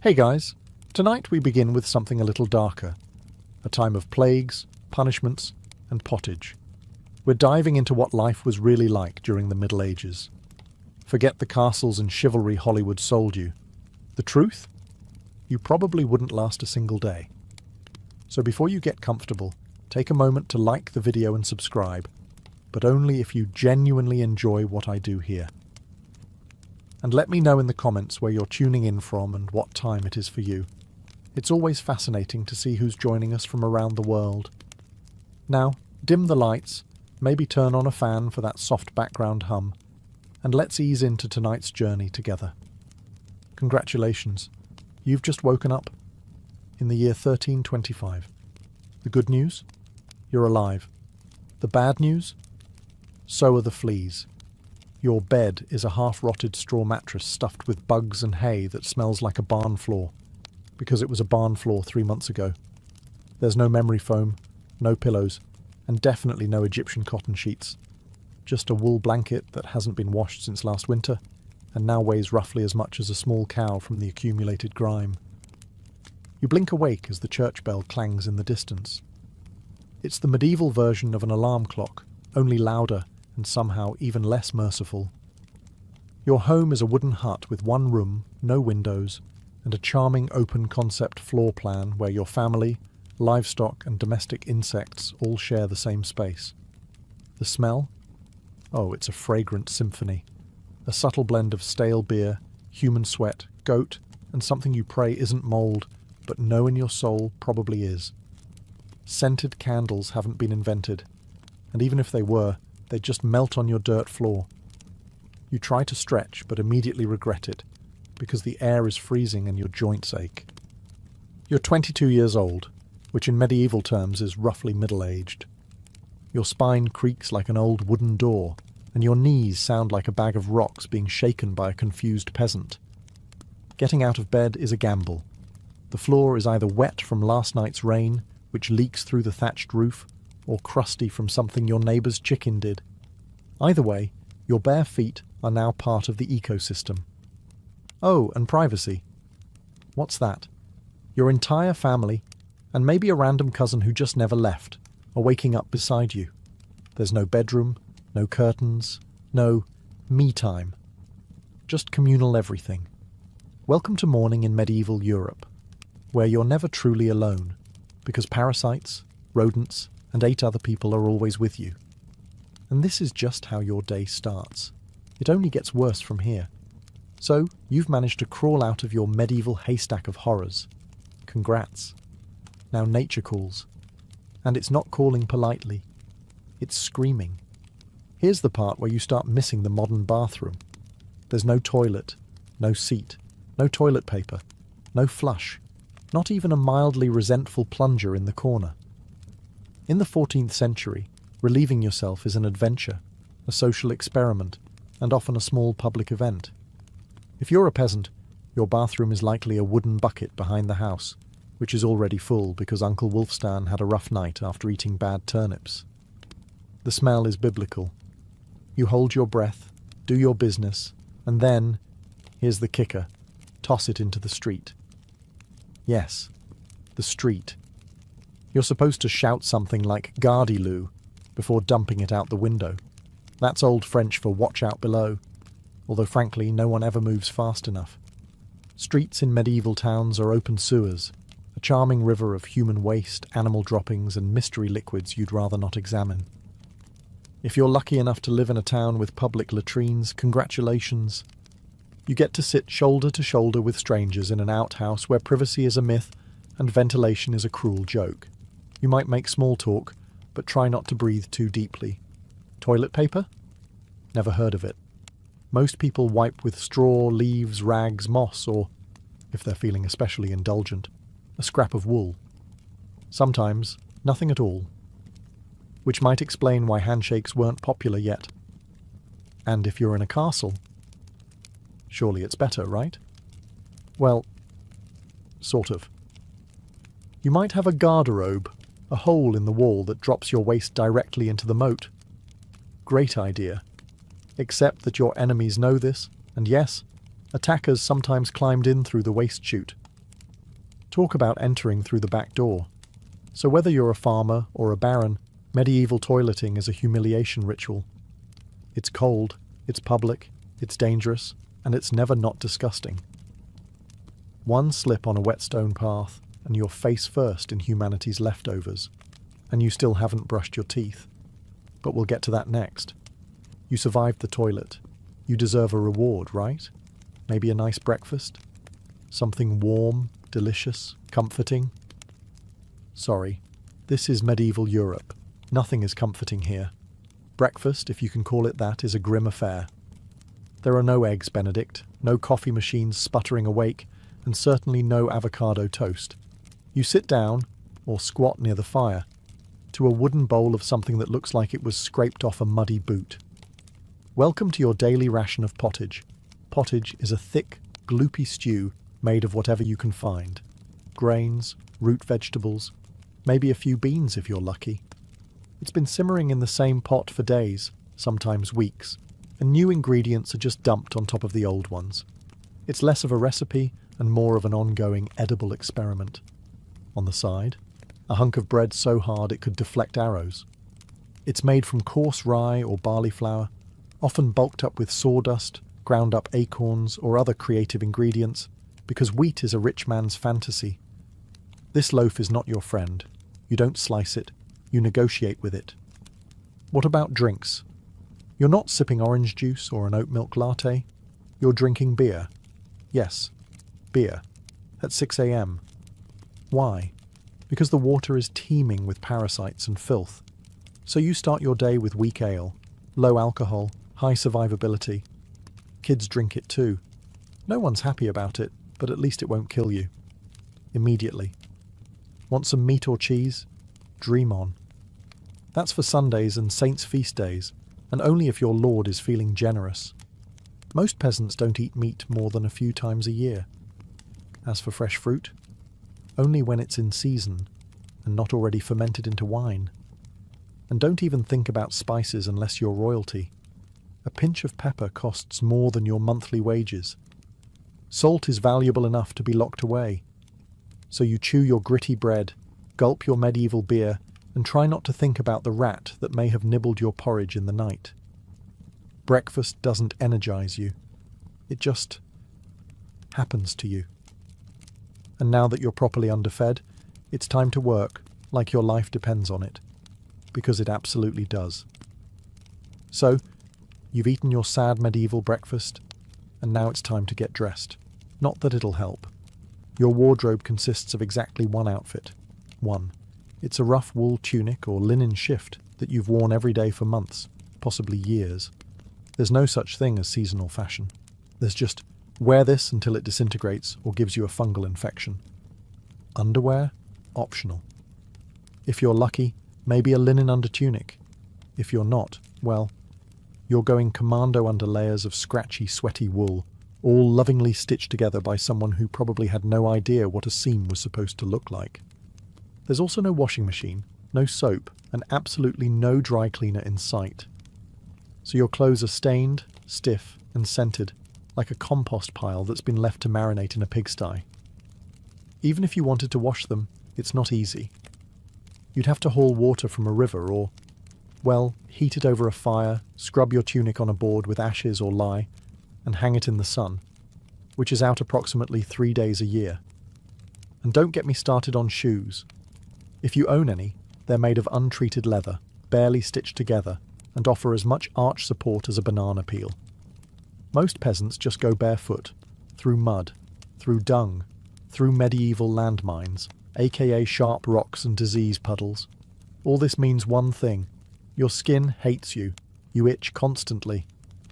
Hey guys, tonight we begin with something a little darker. A time of plagues, punishments, and pottage. We're diving into what life was really like during the Middle Ages. Forget the castles and chivalry Hollywood sold you. The truth? You probably wouldn't last a single day. So before you get comfortable, take a moment to like the video and subscribe, but only if you genuinely enjoy what I do here. And let me know in the comments where you're tuning in from and what time it is for you. It's always fascinating to see who's joining us from around the world. Now, dim the lights, maybe turn on a fan for that soft background hum, and let's ease into tonight's journey together. Congratulations, you've just woken up in the year 1325. The good news? You're alive. The bad news? So are the fleas. Your bed is a half-rotted straw mattress stuffed with bugs and hay that smells like a barn floor, because it was a barn floor 3 months ago. There's no memory foam, no pillows, and definitely no Egyptian cotton sheets. Just a wool blanket that hasn't been washed since last winter, and now weighs roughly as much as a small cow from the accumulated grime. You blink awake as the church bell clangs in the distance. It's the medieval version of an alarm clock, only louder and somehow even less merciful. Your home is a wooden hut with one room, no windows, and a charming open-concept floor plan where your family, livestock and domestic insects all share the same space. The smell? Oh, it's a fragrant symphony. A subtle blend of stale beer, human sweat, goat, and something you pray isn't mold, but know in your soul probably is. Scented candles haven't been invented, and even if they were, they'd just melt on your dirt floor. You try to stretch, but immediately regret it, because the air is freezing and your joints ache. You're 22 years old, which in medieval terms is roughly middle-aged. Your spine creaks like an old wooden door, and your knees sound like a bag of rocks being shaken by a confused peasant. Getting out of bed is a gamble. The floor is either wet from last night's rain, which leaks through the thatched roof, or crusty from something your neighbour's chicken did. Either way, your bare feet are now part of the ecosystem. Oh, and privacy. What's that? Your entire family, and maybe a random cousin who just never left, are waking up beside you. There's no bedroom, no curtains, no me time. Just communal everything. Welcome to morning in medieval Europe, where you're never truly alone, because parasites, rodents, and 8 other people are always with you. And this is just how your day starts. It only gets worse from here. So, you've managed to crawl out of your medieval haystack of horrors. Congrats. Now nature calls. And it's not calling politely. It's screaming. Here's the part where you start missing the modern bathroom. There's no toilet, no seat, no toilet paper, no flush, not even a mildly resentful plunger in the corner. In the 14th century, relieving yourself is an adventure, a social experiment, and often a small public event. If you're a peasant, your bathroom is likely a wooden bucket behind the house, which is already full because Uncle Wulfstan had a rough night after eating bad turnips. The smell is biblical. You hold your breath, do your business, and then, here's the kicker, toss it into the street. Yes, the street. You're supposed to shout something like "Gardez-vous" before dumping it out the window. That's Old French for "watch out below," although frankly no one ever moves fast enough. Streets in medieval towns are open sewers, a charming river of human waste, animal droppings and mystery liquids you'd rather not examine. If you're lucky enough to live in a town with public latrines, congratulations. You get to sit shoulder to shoulder with strangers in an outhouse where privacy is a myth and ventilation is a cruel joke. You might make small talk, but try not to breathe too deeply. Toilet paper? Never heard of it. Most people wipe with straw, leaves, rags, moss, or, if they're feeling especially indulgent, a scrap of wool. Sometimes, nothing at all. Which might explain why handshakes weren't popular yet. And if you're in a castle, surely it's better, right? Well, sort of. You might have a garderobe, a hole in the wall that drops your waist directly into the moat. Great idea. Except that your enemies know this, and yes, attackers sometimes climbed in through the waist chute, Talk about entering through the back door. So whether you're a farmer or a baron, medieval toileting is a humiliation ritual. It's cold, it's public, it's dangerous, and it's never not disgusting. One slip on a whetstone path, and you're face first in humanity's leftovers, and you still haven't brushed your teeth. But we'll get to that next. You survived the toilet. You deserve a reward, right? Maybe a nice breakfast? Something warm, delicious, comforting? Sorry, this is medieval Europe. Nothing is comforting here. Breakfast, if you can call it that, is a grim affair. There are no eggs Benedict, no coffee machines sputtering awake, and certainly no avocado toast. You sit down, or squat near the fire, to a wooden bowl of something that looks like it was scraped off a muddy boot. Welcome to your daily ration of pottage. Pottage is a thick, gloopy stew made of whatever you can find. Grains, root vegetables, maybe a few beans if you're lucky. It's been simmering in the same pot for days, sometimes weeks, and new ingredients are just dumped on top of the old ones. It's less of a recipe and more of an ongoing edible experiment. On the side, a hunk of bread so hard it could deflect arrows. It's made from coarse rye or barley flour, often bulked up with sawdust, ground up acorns or other creative ingredients, because wheat is a rich man's fantasy. This loaf is not your friend. You don't slice it, you negotiate with it. What about drinks? You're not sipping orange juice or an oat milk latte. You're drinking beer. Yes, beer. At 6 a.m. Why? Because the water is teeming with parasites and filth. So you start your day with weak ale, low alcohol, high survivability. Kids drink it too. No one's happy about it, but at least it won't kill you. Immediately. Want some meat or cheese? Dream on. That's for Sundays and saints' feast days, and only if your lord is feeling generous. Most peasants don't eat meat more than a few times a year. As for fresh fruit, only when it's in season and not already fermented into wine. And don't even think about spices unless you're royalty. A pinch of pepper costs more than your monthly wages. Salt is valuable enough to be locked away. So you chew your gritty bread, gulp your medieval beer, and try not to think about the rat that may have nibbled your porridge in the night. Breakfast doesn't energize you. It just happens to you. And now that you're properly underfed, it's time to work like your life depends on it. Because it absolutely does. So, you've eaten your sad medieval breakfast, and now it's time to get dressed. Not that it'll help. Your wardrobe consists of exactly one outfit. One. It's a rough wool tunic or linen shift that you've worn every day for months, possibly years. There's no such thing as seasonal fashion. There's just wear this until it disintegrates or gives you a fungal infection. Underwear? Optional. If you're lucky, maybe a linen undertunic. If you're not, well, you're going commando under layers of scratchy, sweaty wool, all lovingly stitched together by someone who probably had no idea what a seam was supposed to look like. There's also no washing machine, no soap, and absolutely no dry cleaner in sight. So your clothes are stained, stiff, and scented, like a compost pile that's been left to marinate in a pigsty. Even if you wanted to wash them, it's not easy. You'd have to haul water from a river or, well, heat it over a fire, scrub your tunic on a board with ashes or lye, and hang it in the sun, which is out approximately 3 days a year. And don't get me started on shoes. If you own any, they're made of untreated leather, barely stitched together, and offer as much arch support as a banana peel. Most peasants just go barefoot, through mud, through dung, through medieval landmines, aka sharp rocks and disease puddles. All this means one thing. Your skin hates you. You itch constantly.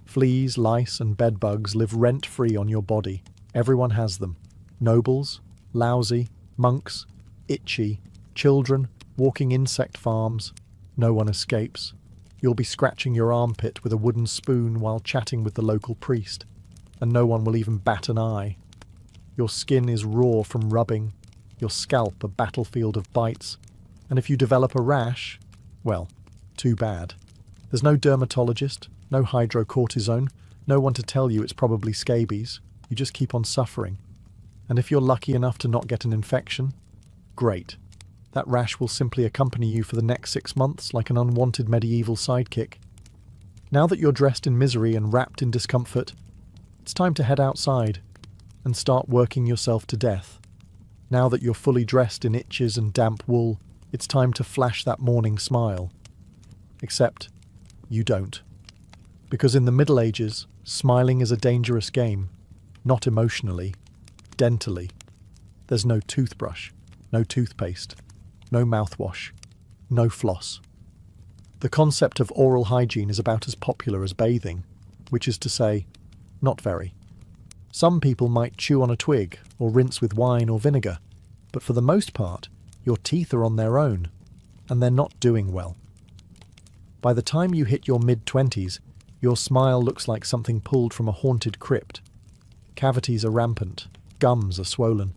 Fleas, lice, and bedbugs live rent-free on your body. Everyone has them. Nobles, lousy, monks, itchy, children, walking insect farms. No one escapes. You'll be scratching your armpit with a wooden spoon while chatting with the local priest, and no one will even bat an eye. Your skin is raw from rubbing, your scalp a battlefield of bites, and if you develop a rash, well, too bad. There's no dermatologist, no hydrocortisone, no one to tell you it's probably scabies. You just keep on suffering. And if you're lucky enough to not get an infection, great. That rash will simply accompany you for the next 6 months like an unwanted medieval sidekick. Now that you're dressed in misery and wrapped in discomfort, it's time to head outside and start working yourself to death. Now that you're fully dressed in itches and damp wool, it's time to flash that morning smile. Except, you don't. Because in the Middle Ages, smiling is a dangerous game. Not emotionally, dentally. There's no toothbrush, no toothpaste, no mouthwash, no floss. The concept of oral hygiene is about as popular as bathing, which is to say, not very. Some people might chew on a twig or rinse with wine or vinegar, but for the most part, your teeth are on their own, and they're not doing well. By the time you hit your mid-20s, your smile looks like something pulled from a haunted crypt. Cavities are rampant, gums are swollen.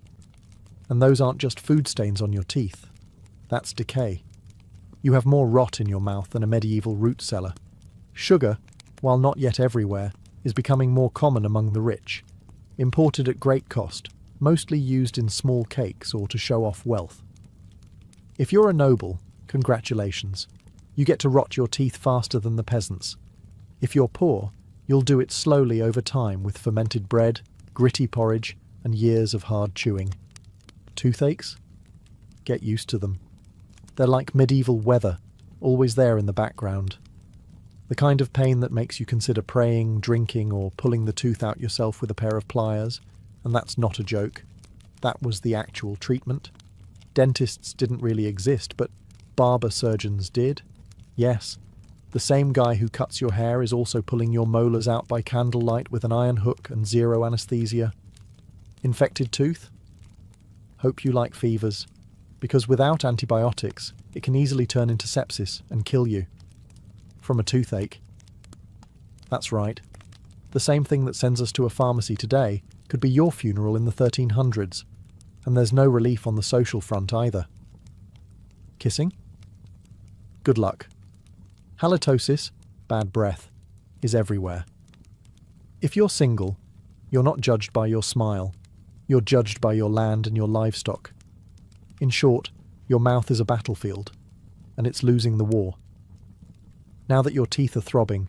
And those aren't just food stains on your teeth. That's decay. You have more rot in your mouth than a medieval root cellar. Sugar, while not yet everywhere, is becoming more common among the rich. Imported at great cost, mostly used in small cakes or to show off wealth. If you're a noble, congratulations. You get to rot your teeth faster than the peasants. If you're poor, you'll do it slowly over time with fermented bread, gritty porridge, and years of hard chewing. Toothaches? Get used to them. They're like medieval weather, always there in the background. The kind of pain that makes you consider praying, drinking, or pulling the tooth out yourself with a pair of pliers. And that's not a joke. That was the actual treatment. Dentists didn't really exist, but barber surgeons did. Yes, the same guy who cuts your hair is also pulling your molars out by candlelight with an iron hook and zero anesthesia. Infected tooth? Hope you like fevers, because without antibiotics, it can easily turn into sepsis and kill you. From a toothache. That's right. The same thing that sends us to a pharmacy today could be your funeral in the 1300s, and there's no relief on the social front either. Kissing? Good luck. Halitosis, bad breath, is everywhere. If you're single, you're not judged by your smile. You're judged by your land and your livestock. In short, your mouth is a battlefield, and it's losing the war. Now that your teeth are throbbing,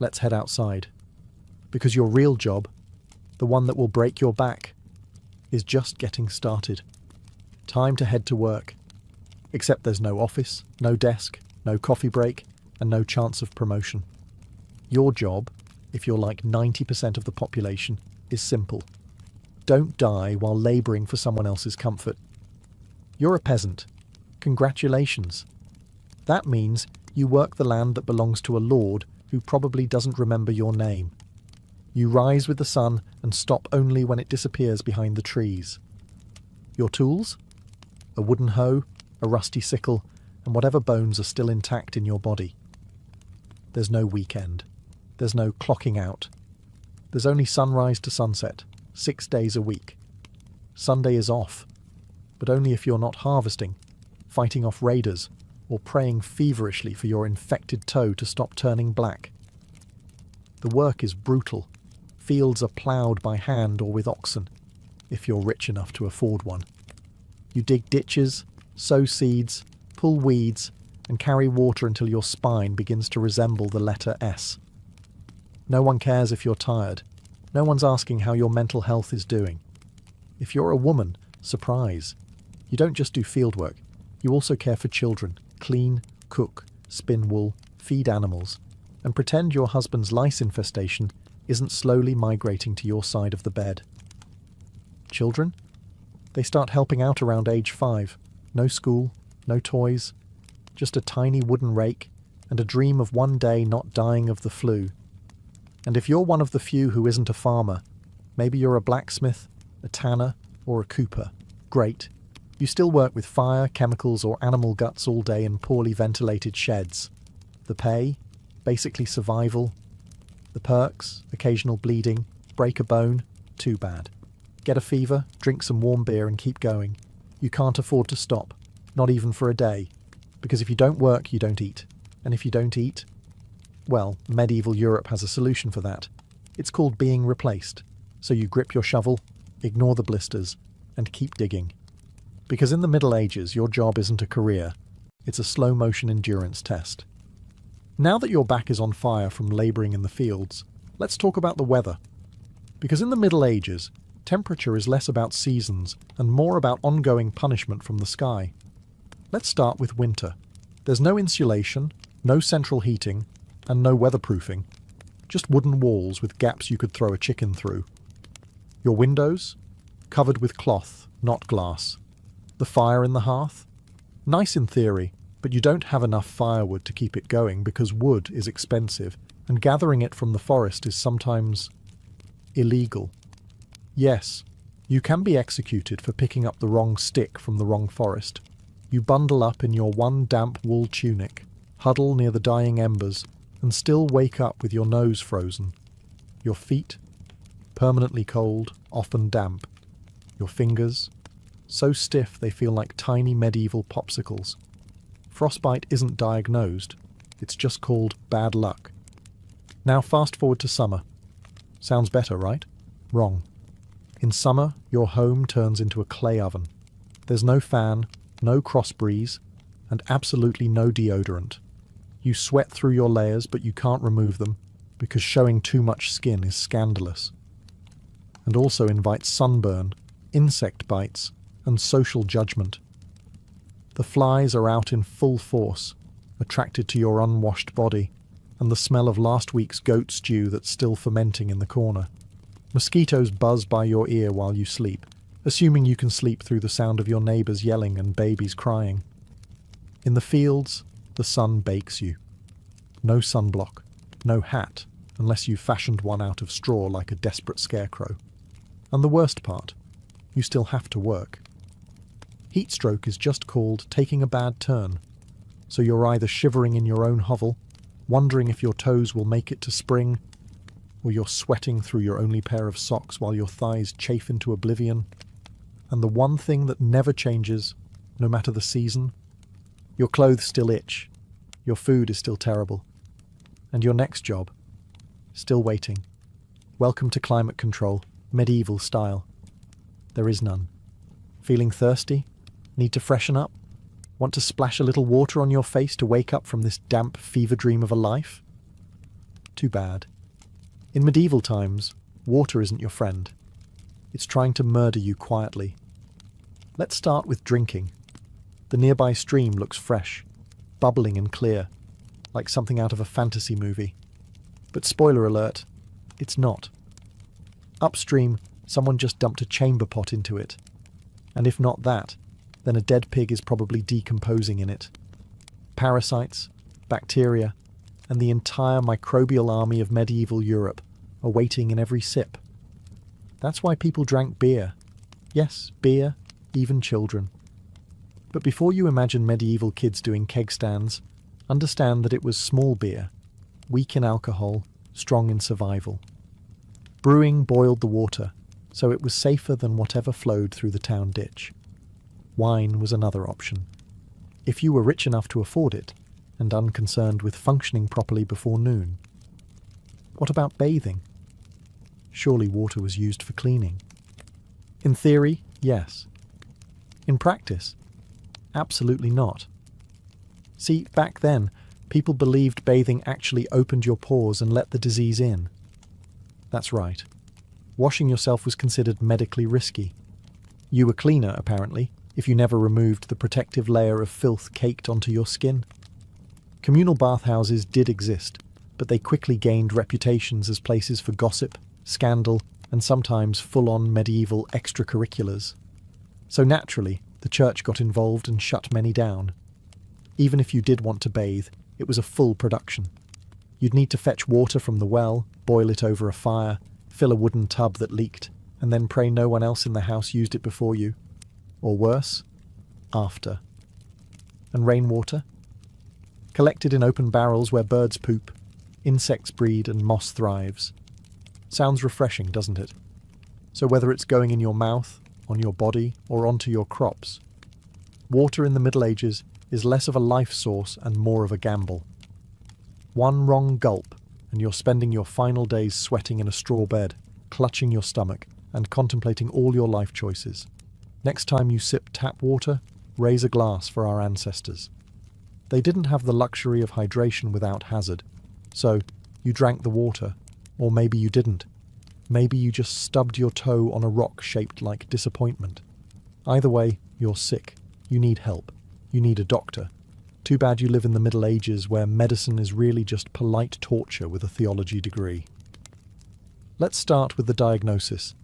let's head outside. Because your real job, the one that will break your back, is just getting started. Time to head to work. Except there's no office, no desk, no coffee break, and no chance of promotion. Your job, if you're like 90% of the population, is simple. Don't die while labouring for someone else's comfort. You're a peasant. Congratulations. That means you work the land that belongs to a lord who probably doesn't remember your name. You rise with the sun and stop only when it disappears behind the trees. Your tools? A wooden hoe, a rusty sickle, and whatever bones are still intact in your body. There's no weekend. There's no clocking out. There's only sunrise to sunset, 6 days a week. Sunday is off, but only if you're not harvesting, fighting off raiders, or praying feverishly for your infected toe to stop turning black. The work is brutal. Fields are ploughed by hand or with oxen, if you're rich enough to afford one. You dig ditches, sow seeds, pull weeds, and carry water until your spine begins to resemble the letter S. No one cares if you're tired. No one's asking how your mental health is doing. If you're a woman, surprise. You don't just do field work. You also care for children, clean, cook, spin wool, feed animals, and pretend your husband's lice infestation isn't slowly migrating to your side of the bed. Children? They start helping out around age 5. No school, no toys, just a tiny wooden rake and a dream of one day not dying of the flu. And if you're one of the few who isn't a farmer, maybe you're a blacksmith, a tanner, or a cooper. Great. You still work with fire, chemicals, or animal guts all day in poorly ventilated sheds. The pay? Basically survival. The perks? Occasional bleeding. Break a bone? Too bad. Get a fever, drink some warm beer and keep going. You can't afford to stop. Not even for a day. Because if you don't work, you don't eat. And if you don't eat, well, medieval Europe has a solution for that. It's called being replaced. So you grip your shovel, ignore the blisters, and keep digging. Because in the Middle Ages, your job isn't a career, it's a slow-motion endurance test. Now that your back is on fire from labouring in the fields, let's talk about the weather. Because in the Middle Ages, temperature is less about seasons and more about ongoing punishment from the sky. Let's start with winter. There's no insulation, no central heating, and no weatherproofing. Just wooden walls with gaps you could throw a chicken through. Your windows? Covered with cloth, not glass. The fire in the hearth? Nice in theory, but you don't have enough firewood to keep it going because wood is expensive, and gathering it from the forest is sometimes illegal. Yes, you can be executed for picking up the wrong stick from the wrong forest. You bundle up in your one damp wool tunic, huddle near the dying embers, and still wake up with your nose frozen. Your feet? Permanently cold, often damp. Your fingers? So stiff they feel like tiny medieval popsicles. Frostbite isn't diagnosed, it's just called bad luck. Now fast forward to summer. Sounds better, right? Wrong. In summer, your home turns into a clay oven. There's no fan, no cross breeze, and absolutely no deodorant. You sweat through your layers, but you can't remove them, because showing too much skin is scandalous. And also invites sunburn, insect bites, and social judgment. The flies are out in full force, attracted to your unwashed body, and the smell of last week's goat stew that's still fermenting in the corner. Mosquitoes buzz by your ear while you sleep, assuming you can sleep through the sound of your neighbours yelling and babies crying. In the fields, the sun bakes you. No sunblock, no hat, unless you've fashioned one out of straw like a desperate scarecrow. And the worst part, you still have to work. Heatstroke is just called taking a bad turn, so you're either shivering in your own hovel, wondering if your toes will make it to spring, or you're sweating through your only pair of socks while your thighs chafe into oblivion. And the one thing that never changes, no matter the season, your clothes still itch, your food is still terrible, and your next job, still waiting. Welcome to climate control, medieval style. There is none. Feeling thirsty? Need to freshen up? Want to splash a little water on your face to wake up from this damp fever dream of a life? Too bad. In medieval times, water isn't your friend. It's trying to murder you quietly. Let's start with drinking. The nearby stream looks fresh, bubbling and clear, like something out of a fantasy movie. But spoiler alert, it's not. Upstream, someone just dumped a chamber pot into it. And if not that, then a dead pig is probably decomposing in it. Parasites, bacteria, and the entire microbial army of medieval Europe are waiting in every sip. That's why people drank beer. Yes, beer, even children. But before you imagine medieval kids doing keg stands, understand that it was small beer, weak in alcohol, strong in survival. Brewing boiled the water, so it was safer than whatever flowed through the town ditch. Wine was another option. If you were rich enough to afford it, and unconcerned with functioning properly before noon. What about bathing? Surely water was used for cleaning. In theory, yes. In practice, absolutely not. See, back then, people believed bathing actually opened your pores and let the disease in. That's right. Washing yourself was considered medically risky. You were cleaner, apparently, if you never removed the protective layer of filth caked onto your skin. Communal bathhouses did exist, but they quickly gained reputations as places for gossip, scandal, and sometimes full-on medieval extracurriculars. So naturally, the church got involved and shut many down. Even if you did want to bathe, it was a full production. You'd need to fetch water from the well, boil it over a fire, fill a wooden tub that leaked, and then pray no one else in the house used it before you. Or worse, after. And rainwater? Collected in open barrels where birds poop, insects breed and moss thrives. Sounds refreshing, doesn't it? So whether it's going in your mouth, on your body, or onto your crops, water in the Middle Ages is less of a life source and more of a gamble. One wrong gulp, and you're spending your final days sweating in a straw bed, clutching your stomach, and contemplating all your life choices. Next time you sip tap water, raise a glass for our ancestors. They didn't have the luxury of hydration without hazard, so you drank the water, or maybe you didn't. Maybe you just stubbed your toe on a rock shaped like disappointment. Either way, you're sick. You need help. You need a doctor. Too bad you live in the Middle Ages where medicine is really just polite torture with a theology degree. Let's start with the diagnosis.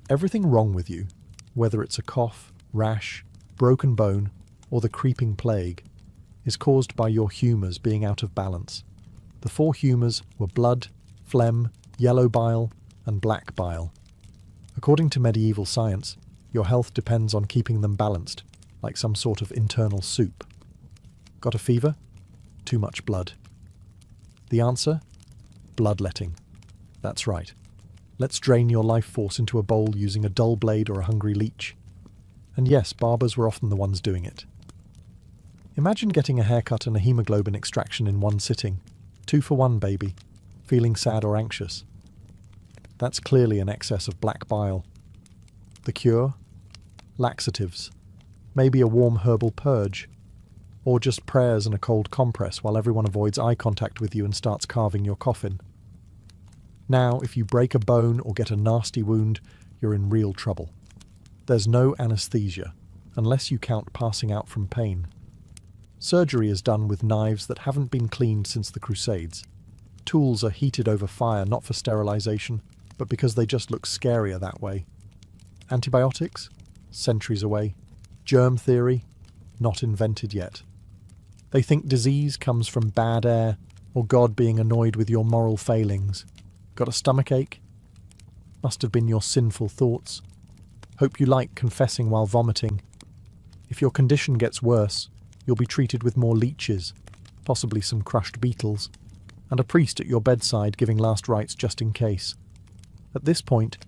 Everything wrong with you, whether it's a cough, rash, broken bone, or the creeping plague, is caused by your humours being out of balance. The 4 humours were blood, phlegm, yellow bile, and black bile. According to medieval science, your health depends on keeping them balanced, like some sort of internal soup. Got a fever? Too much blood. The answer? Bloodletting. That's right. Let's drain your life force into a bowl using a dull blade or a hungry leech. And yes, barbers were often the ones doing it. Imagine getting a haircut and a hemoglobin extraction in one sitting. 2 for 1, baby. Feeling sad or anxious? That's clearly an excess of black bile. The cure? Laxatives. Maybe a warm herbal purge. Or just prayers and a cold compress while everyone avoids eye contact with you and starts carving your coffin. Now, if you break a bone or get a nasty wound, you're in real trouble. There's no anesthesia, unless you count passing out from pain. Surgery is done with knives that haven't been cleaned since the Crusades. Tools are heated over fire not for sterilization, but because they just look scarier that way. Antibiotics? Centuries away. Germ theory? Not invented yet. They think disease comes from bad air or God being annoyed with your moral failings. Got a stomachache? Must have been your sinful thoughts. Hope you like confessing while vomiting. If your condition gets worse, you'll be treated with more leeches, possibly some crushed beetles, and a priest at your bedside giving last rites just in case. At this point,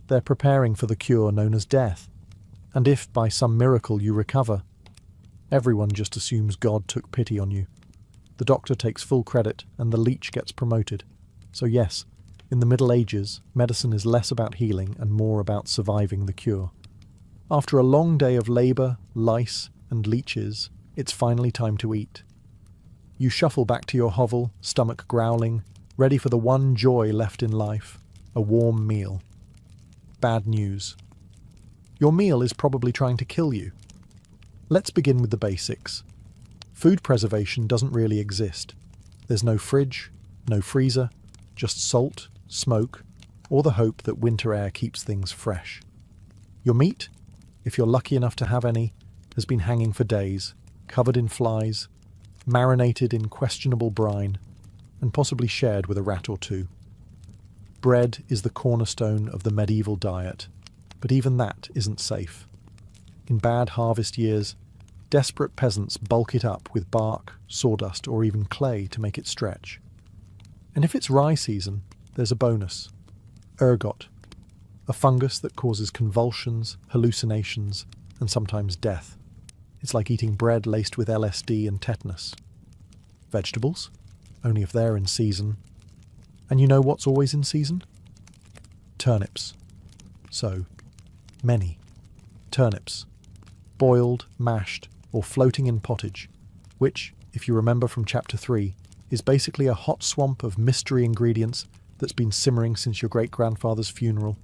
they're preparing for the cure known as death. And if, by some miracle, you recover, everyone just assumes God took pity on you. The doctor takes full credit, and the leech gets promoted. So yes, in the Middle Ages, medicine is less about healing and more about surviving the cure. After a long day of labour, lice, and leeches, it's finally time to eat. You shuffle back to your hovel, stomach growling, ready for the one joy left in life, a warm meal. Bad news. Your meal is probably trying to kill you. Let's begin with the basics. Food preservation doesn't really exist. There's no fridge, no freezer, just salt, smoke, or the hope that winter air keeps things fresh. Your meat, if you're lucky enough to have any, has been hanging for days, covered in flies, marinated in questionable brine, and possibly shared with a rat or two. Bread is the cornerstone of the medieval diet, but even that isn't safe. In bad harvest years, desperate peasants bulk it up with bark, sawdust, or even clay to make it stretch. And if it's rye season, there's a bonus. Ergot, a fungus that causes convulsions, hallucinations, and sometimes death. It's like eating bread laced with LSD and tetanus. Vegetables? Only if they're in season. And you know what's always in season? Turnips. So, many. Turnips. Boiled, mashed, or floating in pottage, which, if you remember from Chapter 3, is basically a hot swamp of mystery ingredients that's been simmering since your great-grandfather's funeral.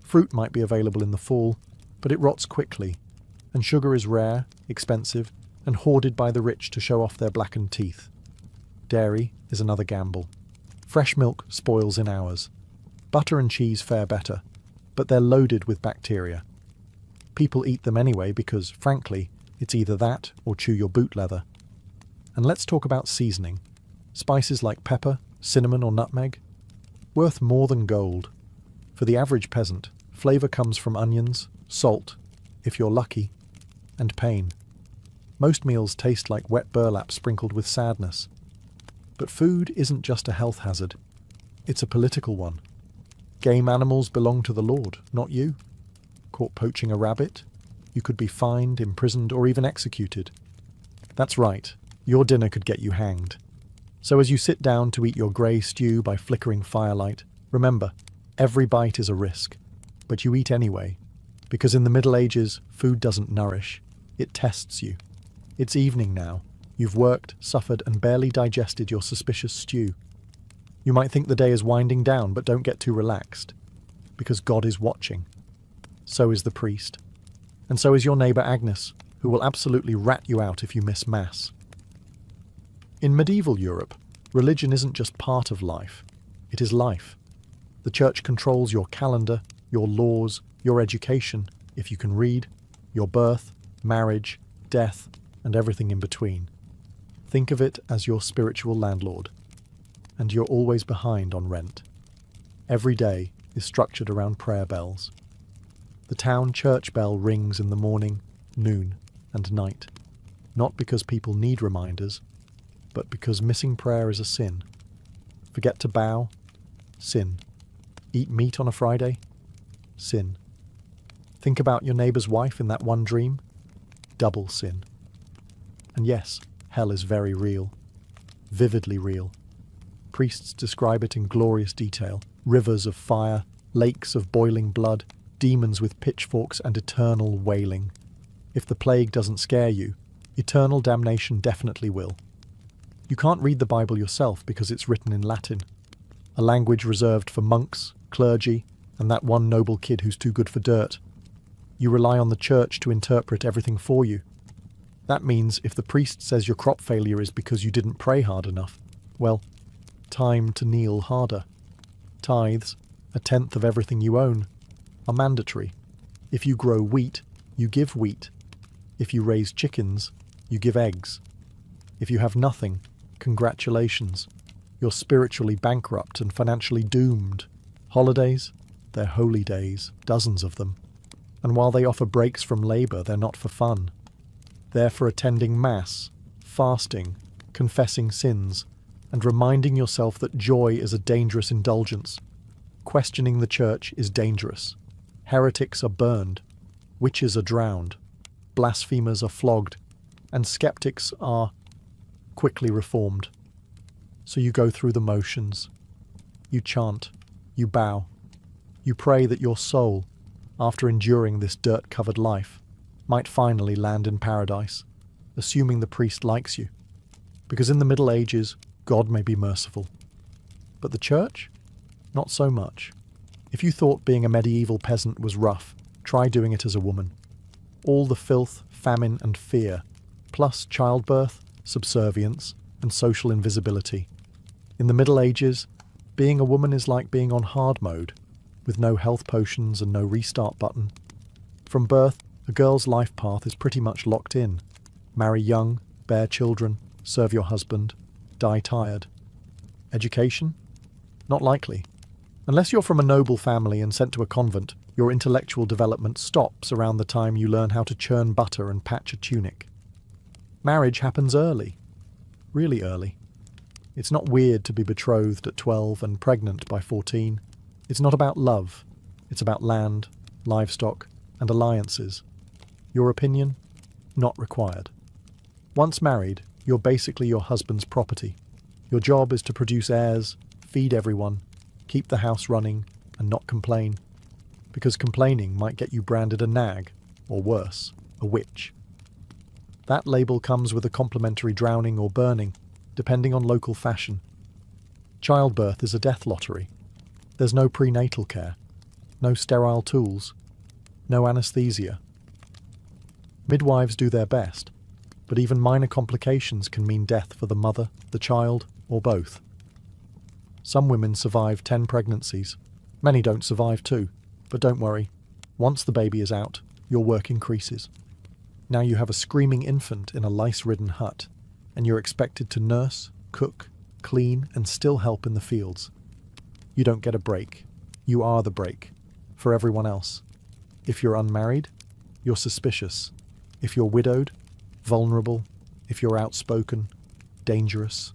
Fruit might be available in the fall, but it rots quickly, and sugar is rare, expensive, and hoarded by the rich to show off their blackened teeth. Dairy is another gamble. Fresh milk spoils in hours. Butter and cheese fare better, but they're loaded with bacteria. People eat them anyway because, frankly, it's either that or chew your boot leather. And let's talk about seasoning. Spices like pepper, cinnamon, or nutmeg? Worth more than gold. For the average peasant, flavour comes from onions, salt, if you're lucky, and pain. Most meals taste like wet burlap sprinkled with sadness. But food isn't just a health hazard. It's a political one. Game animals belong to the Lord, not you. Caught poaching a rabbit? You could be fined, imprisoned, or even executed. That's right, your dinner could get you hanged. So as you sit down to eat your grey stew by flickering firelight, remember, every bite is a risk, but you eat anyway. Because in the Middle Ages, food doesn't nourish, it tests you. It's evening now. You've worked, suffered, and barely digested your suspicious stew. You might think the day is winding down, but don't get too relaxed. Because God is watching. So is the priest. And so is your neighbour Agnes, who will absolutely rat you out if you miss Mass. In medieval Europe, religion isn't just part of life. It is life. The church controls your calendar, your laws, your education, if you can read, your birth, marriage, death, and everything in between. Think of it as your spiritual landlord. And you're always behind on rent. Every day is structured around prayer bells. The town church bell rings in the morning, noon, and night. Not because people need reminders, but because missing prayer is a sin. Forget to bow? Sin. Eat meat on a Friday? Sin. Think about your neighbour's wife in that one dream? Double sin. And yes, hell is very real. Vividly real. Priests describe it in glorious detail. Rivers of fire, lakes of boiling blood, demons with pitchforks and eternal wailing. If the plague doesn't scare you, eternal damnation definitely will. You can't read the Bible yourself because it's written in Latin, a language reserved for monks, clergy, and that one noble kid who's too good for dirt. You rely on the church to interpret everything for you. That means if the priest says your crop failure is because you didn't pray hard enough, well, time to kneel harder. Tithes, 1/10 of everything you own, are mandatory. If you grow wheat, you give wheat. If you raise chickens, you give eggs. If you have nothing, congratulations. You're spiritually bankrupt and financially doomed. Holidays? They're holy days, dozens of them. And while they offer breaks from labour, they're not for fun. They're for attending Mass, fasting, confessing sins, and reminding yourself that joy is a dangerous indulgence. Questioning the church is dangerous. Heretics are burned. Witches are drowned. Blasphemers are flogged. And skeptics are quickly reformed. So you go through the motions. You chant. You bow. You pray that your soul, after enduring this dirt-covered life, might finally land in paradise, assuming the priest likes you. Because in the Middle Ages, God may be merciful. But the church? Not so much. If you thought being a medieval peasant was rough, try doing it as a woman. All the filth, famine, and fear, plus childbirth, subservience, and social invisibility. In the Middle Ages, being a woman is like being on hard mode, with no health potions and no restart button. From birth, a girl's life path is pretty much locked in. Marry young, bear children, serve your husband, die tired. Education? Not likely. Unless you're from a noble family and sent to a convent, your intellectual development stops around the time you learn how to churn butter and patch a tunic. Marriage happens early. Really early. It's not weird to be betrothed at 12 and pregnant by 14. It's not about love. It's about land, livestock, and alliances. Your opinion? Not required. Once married, you're basically your husband's property. Your job is to produce heirs, feed everyone, keep the house running, and not complain. Because complaining might get you branded a nag, or worse, a witch. That label comes with a complimentary drowning or burning, depending on local fashion. Childbirth is a death lottery. There's no prenatal care, no sterile tools, no anesthesia. Midwives do their best, but even minor complications can mean death for the mother, the child, or both. Some women survive 10 pregnancies. Many don't survive too, but don't worry. Once the baby is out, your work increases. Now you have a screaming infant in a lice-ridden hut, and you're expected to nurse, cook, clean, and still help in the fields. You don't get a break. You are the break. For everyone else. If you're unmarried, you're suspicious. If you're widowed, vulnerable. If you're outspoken, dangerous.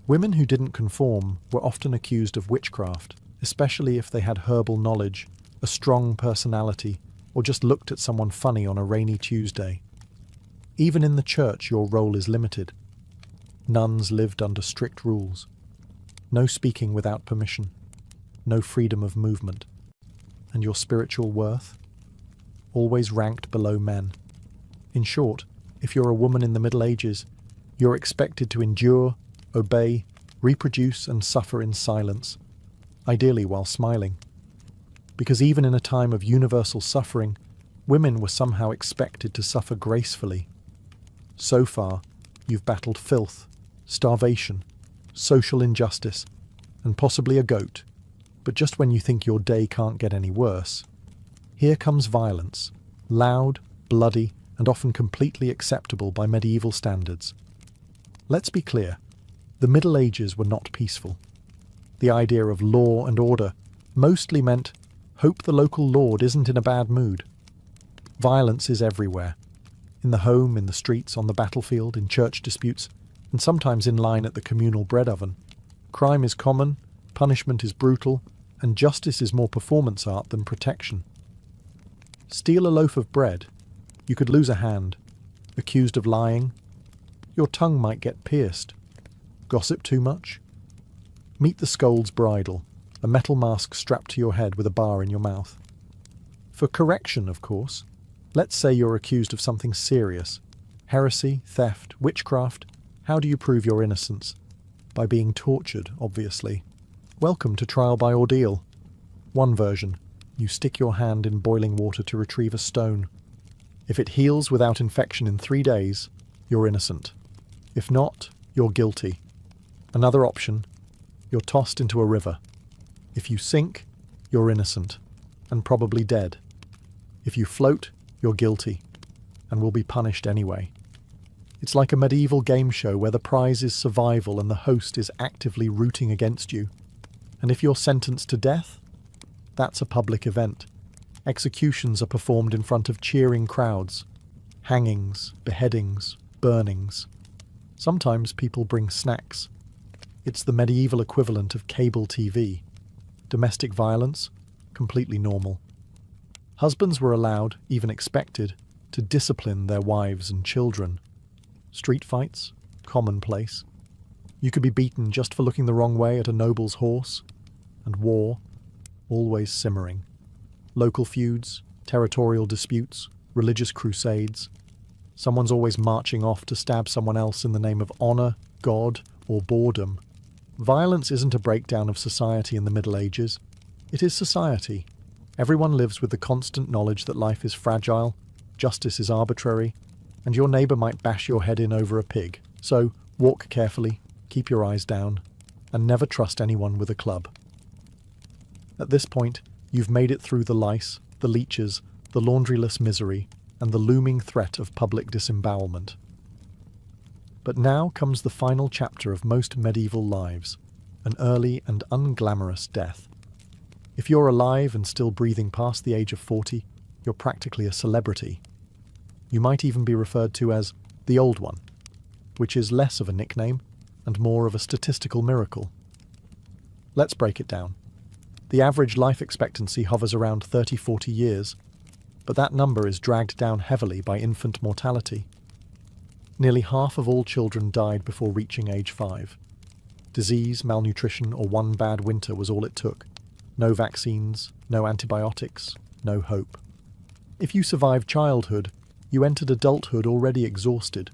Women who didn't conform were often accused of witchcraft, especially if they had herbal knowledge, a strong personality, or just looked at someone funny on a rainy Tuesday. Even in the church, your role is limited. Nuns lived under strict rules. No speaking without permission. No freedom of movement. And your spiritual worth? always ranked below men. In short, if you're a woman in the Middle Ages, you're expected to endure, obey, reproduce and suffer in silence, ideally while smiling. Because even in a time of universal suffering, women were somehow expected to suffer gracefully. So far, you've battled filth, starvation, social injustice, and possibly a goat. But just when you think your day can't get any worse, here comes violence, loud, bloody, and often completely acceptable by medieval standards. Let's be clear, the Middle Ages were not peaceful. The idea of law and order mostly meant hope the local lord isn't in a bad mood. Violence is everywhere. In the home, in the streets, on the battlefield, in church disputes, and sometimes in line at the communal bread oven. Crime is common, punishment is brutal, and justice is more performance art than protection. Steal a loaf of bread, you could lose a hand. Accused of lying, your tongue might get pierced. Gossip too much? Meet the scold's bridle, a metal mask strapped to your head with a bar in your mouth. For correction, of course. Let's say you're accused of something serious. Heresy, theft, witchcraft. How do you prove your innocence? By being tortured, obviously. Welcome to trial by ordeal. One version. You stick your hand in boiling water to retrieve a stone. If it heals without infection in 3 days, you're innocent. If not, you're guilty. Another option. You're tossed into a river. If you sink, you're innocent, and probably dead. If you float, you're guilty, and will be punished anyway. It's like a medieval game show where the prize is survival and the host is actively rooting against you. And if you're sentenced to death, that's a public event. Executions are performed in front of cheering crowds. Hangings, beheadings, burnings. Sometimes people bring snacks. It's the medieval equivalent of cable TV. Domestic violence, completely normal. Husbands were allowed, even expected, to discipline their wives and children. Street fights, commonplace. You could be beaten just for looking the wrong way at a noble's horse. And war, always simmering. Local feuds, territorial disputes, religious crusades. Someone's always marching off to stab someone else in the name of honor, God, or boredom. Violence isn't a breakdown of society in the Middle Ages. It is society. Everyone lives with the constant knowledge that life is fragile, justice is arbitrary, and your neighbour might bash your head in over a pig. So, walk carefully, keep your eyes down, and never trust anyone with a club. At this point, you've made it through the lice, the leeches, the laundryless misery, and the looming threat of public disembowelment. But now comes the final chapter of most medieval lives, an early and unglamorous death. If you're alive and still breathing past the age of 40, you're practically a celebrity. You might even be referred to as the Old One, which is less of a nickname and more of a statistical miracle. Let's break it down. The average life expectancy hovers around 30-40 years, but that number is dragged down heavily by infant mortality. Nearly half of all children died before reaching age 5. Disease, malnutrition, or one bad winter was all it took. No vaccines, no antibiotics, no hope. If you survived childhood, you entered adulthood already exhausted.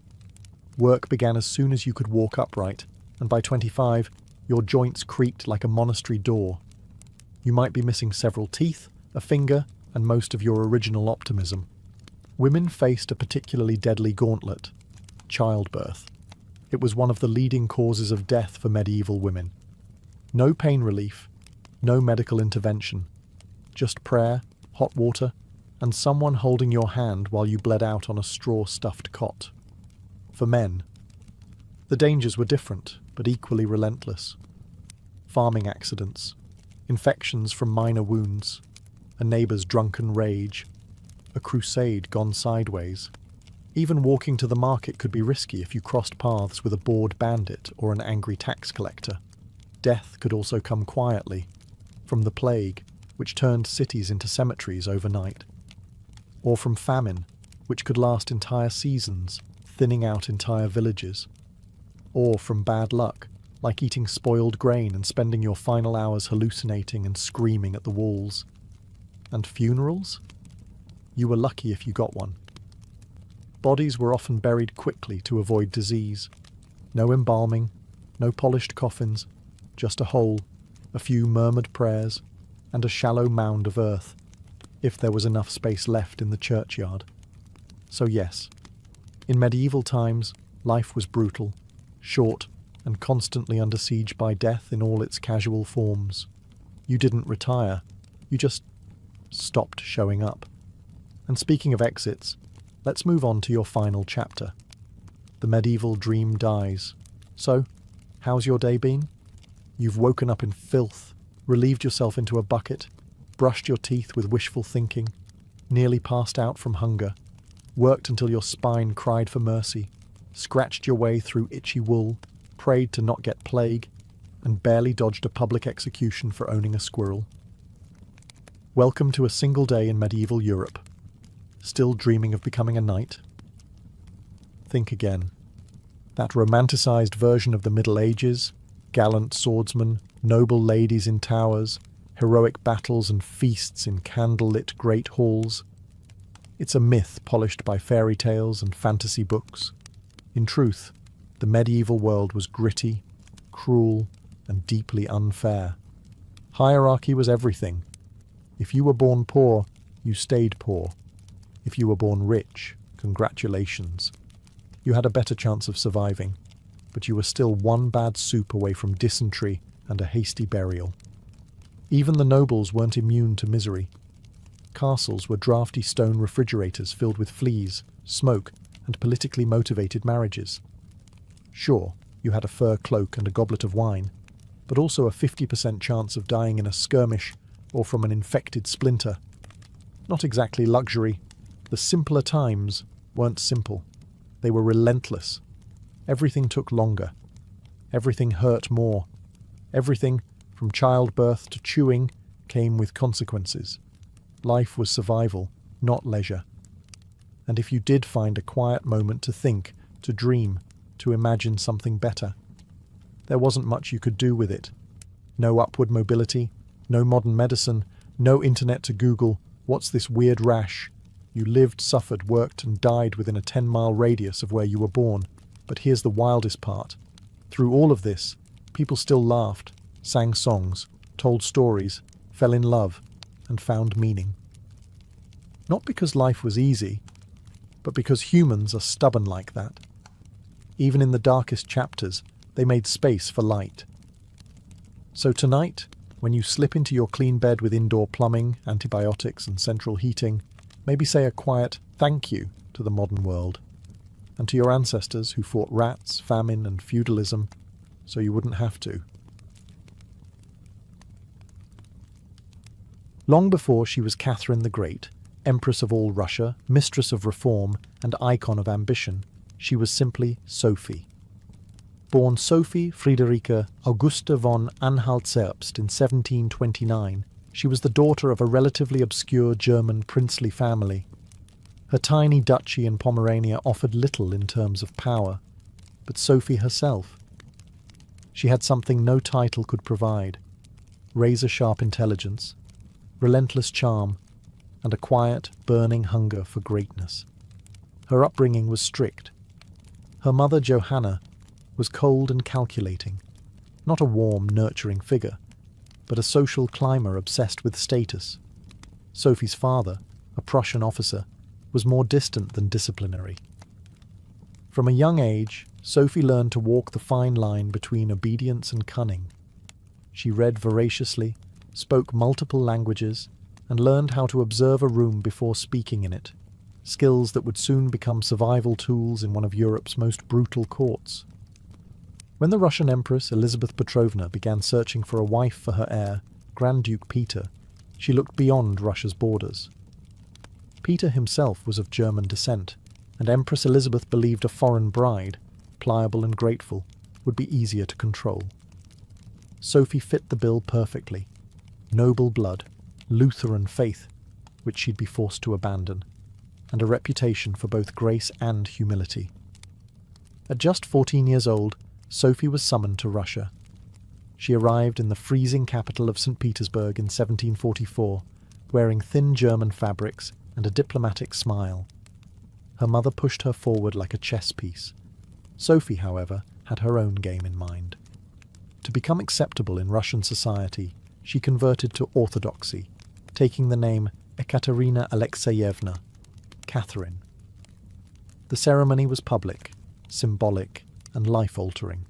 Work began as soon as you could walk upright, and by 25, your joints creaked like a monastery door. You might be missing several teeth, a finger, and most of your original optimism. Women faced a particularly deadly gauntlet: childbirth. It was one of the leading causes of death for medieval women. No pain relief, no medical intervention, just prayer, hot water, and someone holding your hand while you bled out on a straw-stuffed cot. For men, the dangers were different, but equally relentless. Farming accidents, infections from minor wounds, a neighbour's drunken rage, a crusade gone sideways. Even walking to the market could be risky if you crossed paths with a bored bandit or an angry tax collector. Death could also come quietly, from the plague, which turned cities into cemeteries overnight, or from famine, which could last entire seasons, thinning out entire villages, or from bad luck, like eating spoiled grain and spending your final hours hallucinating and screaming at the walls. And funerals? You were lucky if you got one. Bodies were often buried quickly to avoid disease. No embalming, no polished coffins, just a hole, a few murmured prayers, and a shallow mound of earth, if there was enough space left in the churchyard. So yes, in medieval times, life was brutal, short, and constantly under siege by death in all its casual forms. You didn't retire, you just stopped showing up. And speaking of exits, let's move on to your final chapter. The medieval dream dies. So, how's your day been? You've woken up in filth, relieved yourself into a bucket, brushed your teeth with wishful thinking, nearly passed out from hunger, worked until your spine cried for mercy, scratched your way through itchy wool, prayed to not get plague, and barely dodged a public execution for owning a squirrel. Welcome to a single day in medieval Europe. Still dreaming of becoming a knight? Think again. That romanticised version of the Middle Ages, gallant swordsmen, noble ladies in towers, heroic battles and feasts in candle-lit great halls. It's a myth polished by fairy tales and fantasy books. In truth, the medieval world was gritty, cruel, and deeply unfair. Hierarchy was everything. If you were born poor, you stayed poor. If you were born rich, congratulations. You had a better chance of surviving, but you were still one bad soup away from dysentery and a hasty burial. Even the nobles weren't immune to misery. Castles were drafty stone refrigerators filled with fleas, smoke, and politically motivated marriages. Sure, you had a fur cloak and a goblet of wine, but also a 50% chance of dying in a skirmish or from an infected splinter. Not exactly luxury. The simpler times weren't simple. They were relentless. Everything took longer. Everything hurt more. Everything, from childbirth to chewing, came with consequences. Life was survival, not leisure. And if you did find a quiet moment to think, to dream, to imagine something better, there wasn't much you could do with it. No upward mobility, no modern medicine, no internet to Google, what's this weird rash? You lived, suffered, worked, and died within a 10-mile radius of where you were born. But here's the wildest part. Through all of this, people still laughed, sang songs, told stories, fell in love, and found meaning. Not because life was easy, but because humans are stubborn like that. Even in the darkest chapters, they made space for light. So tonight, when you slip into your clean bed with indoor plumbing, antibiotics, and central heating, maybe say a quiet thank you to the modern world, and to your ancestors who fought rats, famine, and feudalism, so you wouldn't have to. Long before she was Catherine the Great, Empress of all Russia, mistress of reform, and icon of ambition, she was simply Sophie. Born Sophie Friederike Augusta von Anhalt-Zerbst in 1729, she was the daughter of a relatively obscure German princely family. Her tiny duchy in Pomerania offered little in terms of power, but Sophie herself. She had something no title could provide: razor-sharp intelligence, relentless charm, and a quiet, burning hunger for greatness. Her upbringing was strict. Her mother, Johanna, was cold and calculating, not a warm, nurturing figure, but a social climber obsessed with status. Sophie's father, a Prussian officer, was more distant than disciplinary. From a young age, Sophie learned to walk the fine line between obedience and cunning. She read voraciously, spoke multiple languages, and learned how to observe a room before speaking in it, skills that would soon become survival tools in one of Europe's most brutal courts. When the Russian Empress Elizabeth Petrovna began searching for a wife for her heir, Grand Duke Peter, she looked beyond Russia's borders. Peter himself was of German descent, and Empress Elizabeth believed a foreign bride, pliable and grateful, would be easier to control. Sophie fit the bill perfectly. Noble blood, Lutheran faith, which she'd be forced to abandon, and a reputation for both grace and humility. At just 14 years old, Sophie was summoned to Russia. She arrived in the freezing capital of St. Petersburg in 1744, wearing thin German fabrics, and a diplomatic smile. Her mother pushed her forward like a chess piece. Sophie, however, had her own game in mind. To become acceptable in Russian society, she converted to Orthodoxy, taking the name Ekaterina Alexeyevna, Catherine. The ceremony was public, symbolic, and life-altering.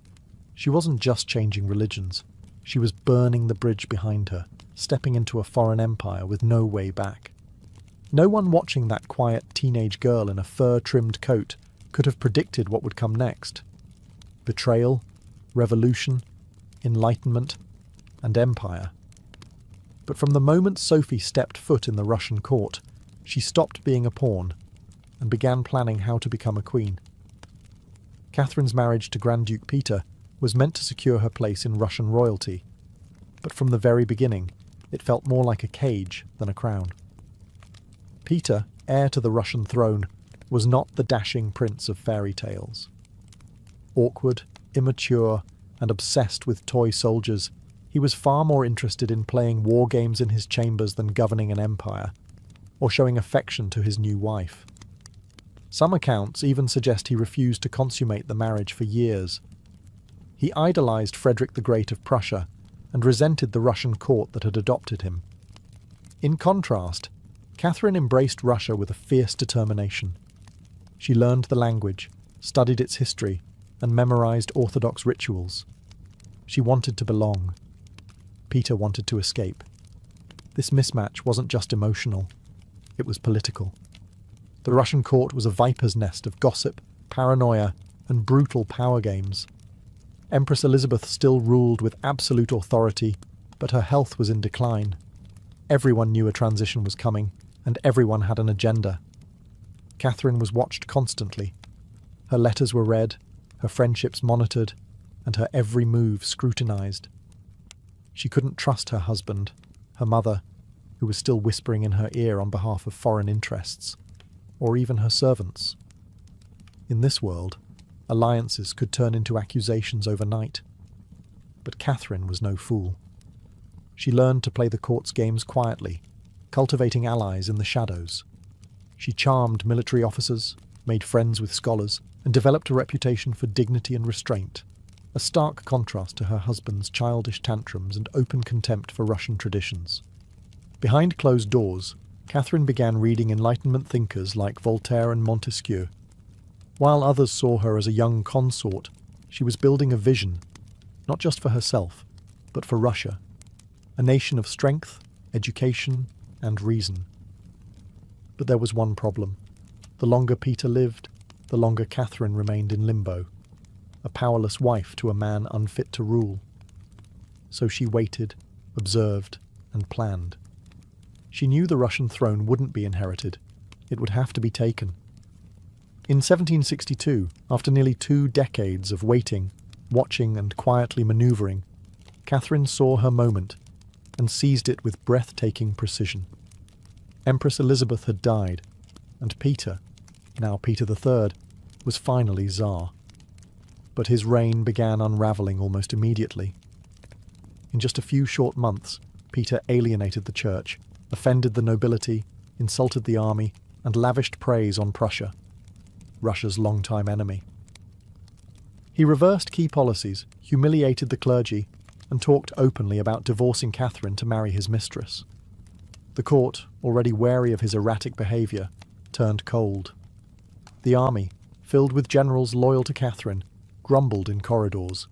She wasn't just changing religions. She was burning the bridge behind her, stepping into a foreign empire with no way back. No one watching that quiet teenage girl in a fur-trimmed coat could have predicted what would come next. Betrayal, revolution, enlightenment, and empire. But from the moment Sophie stepped foot in the Russian court, she stopped being a pawn and began planning how to become a queen. Catherine's marriage to Grand Duke Peter was meant to secure her place in Russian royalty, but from the very beginning, it felt more like a cage than a crown. Peter, heir to the Russian throne, was not the dashing prince of fairy tales. Awkward, immature, and obsessed with toy soldiers, he was far more interested in playing war games in his chambers than governing an empire, or showing affection to his new wife. Some accounts even suggest he refused to consummate the marriage for years. He idolized Frederick the Great of Prussia and resented the Russian court that had adopted him. In contrast, Catherine embraced Russia with a fierce determination. She learned the language, studied its history, and memorized Orthodox rituals. She wanted to belong. Peter wanted to escape. This mismatch wasn't just emotional, it was political. The Russian court was a viper's nest of gossip, paranoia, and brutal power games. Empress Elizabeth still ruled with absolute authority, but her health was in decline. Everyone knew a transition was coming, and everyone had an agenda. Catherine was watched constantly. Her letters were read, her friendships monitored, and her every move scrutinized. She couldn't trust her husband, her mother, who was still whispering in her ear on behalf of foreign interests, or even her servants. In this world, alliances could turn into accusations overnight. But Catherine was no fool. She learned to play the court's games quietly, cultivating allies in the shadows. She charmed military officers, made friends with scholars, and developed a reputation for dignity and restraint, a stark contrast to her husband's childish tantrums and open contempt for Russian traditions. Behind closed doors, Catherine began reading Enlightenment thinkers like Voltaire and Montesquieu. While others saw her as a young consort, she was building a vision, not just for herself, but for Russia, a nation of strength, education, and reason. But there was one problem. The longer Peter lived, the longer Catherine remained in limbo, a powerless wife to a man unfit to rule. So she waited, observed, and planned. She knew the Russian throne wouldn't be inherited. It would have to be taken. In 1762, after nearly 2 decades of waiting, watching, and quietly manoeuvring, Catherine saw her moment and seized it with breathtaking precision. Empress Elizabeth had died, and Peter, now Peter III, was finally Tsar. But his reign began unravelling almost immediately. In just a few short months, Peter alienated the church, offended the nobility, insulted the army, and lavished praise on Prussia, Russia's longtime enemy. He reversed key policies, humiliated the clergy, and talked openly about divorcing Catherine to marry his mistress. The court, already wary of his erratic behaviour, turned cold. The army, filled with generals loyal to Catherine, grumbled in corridors.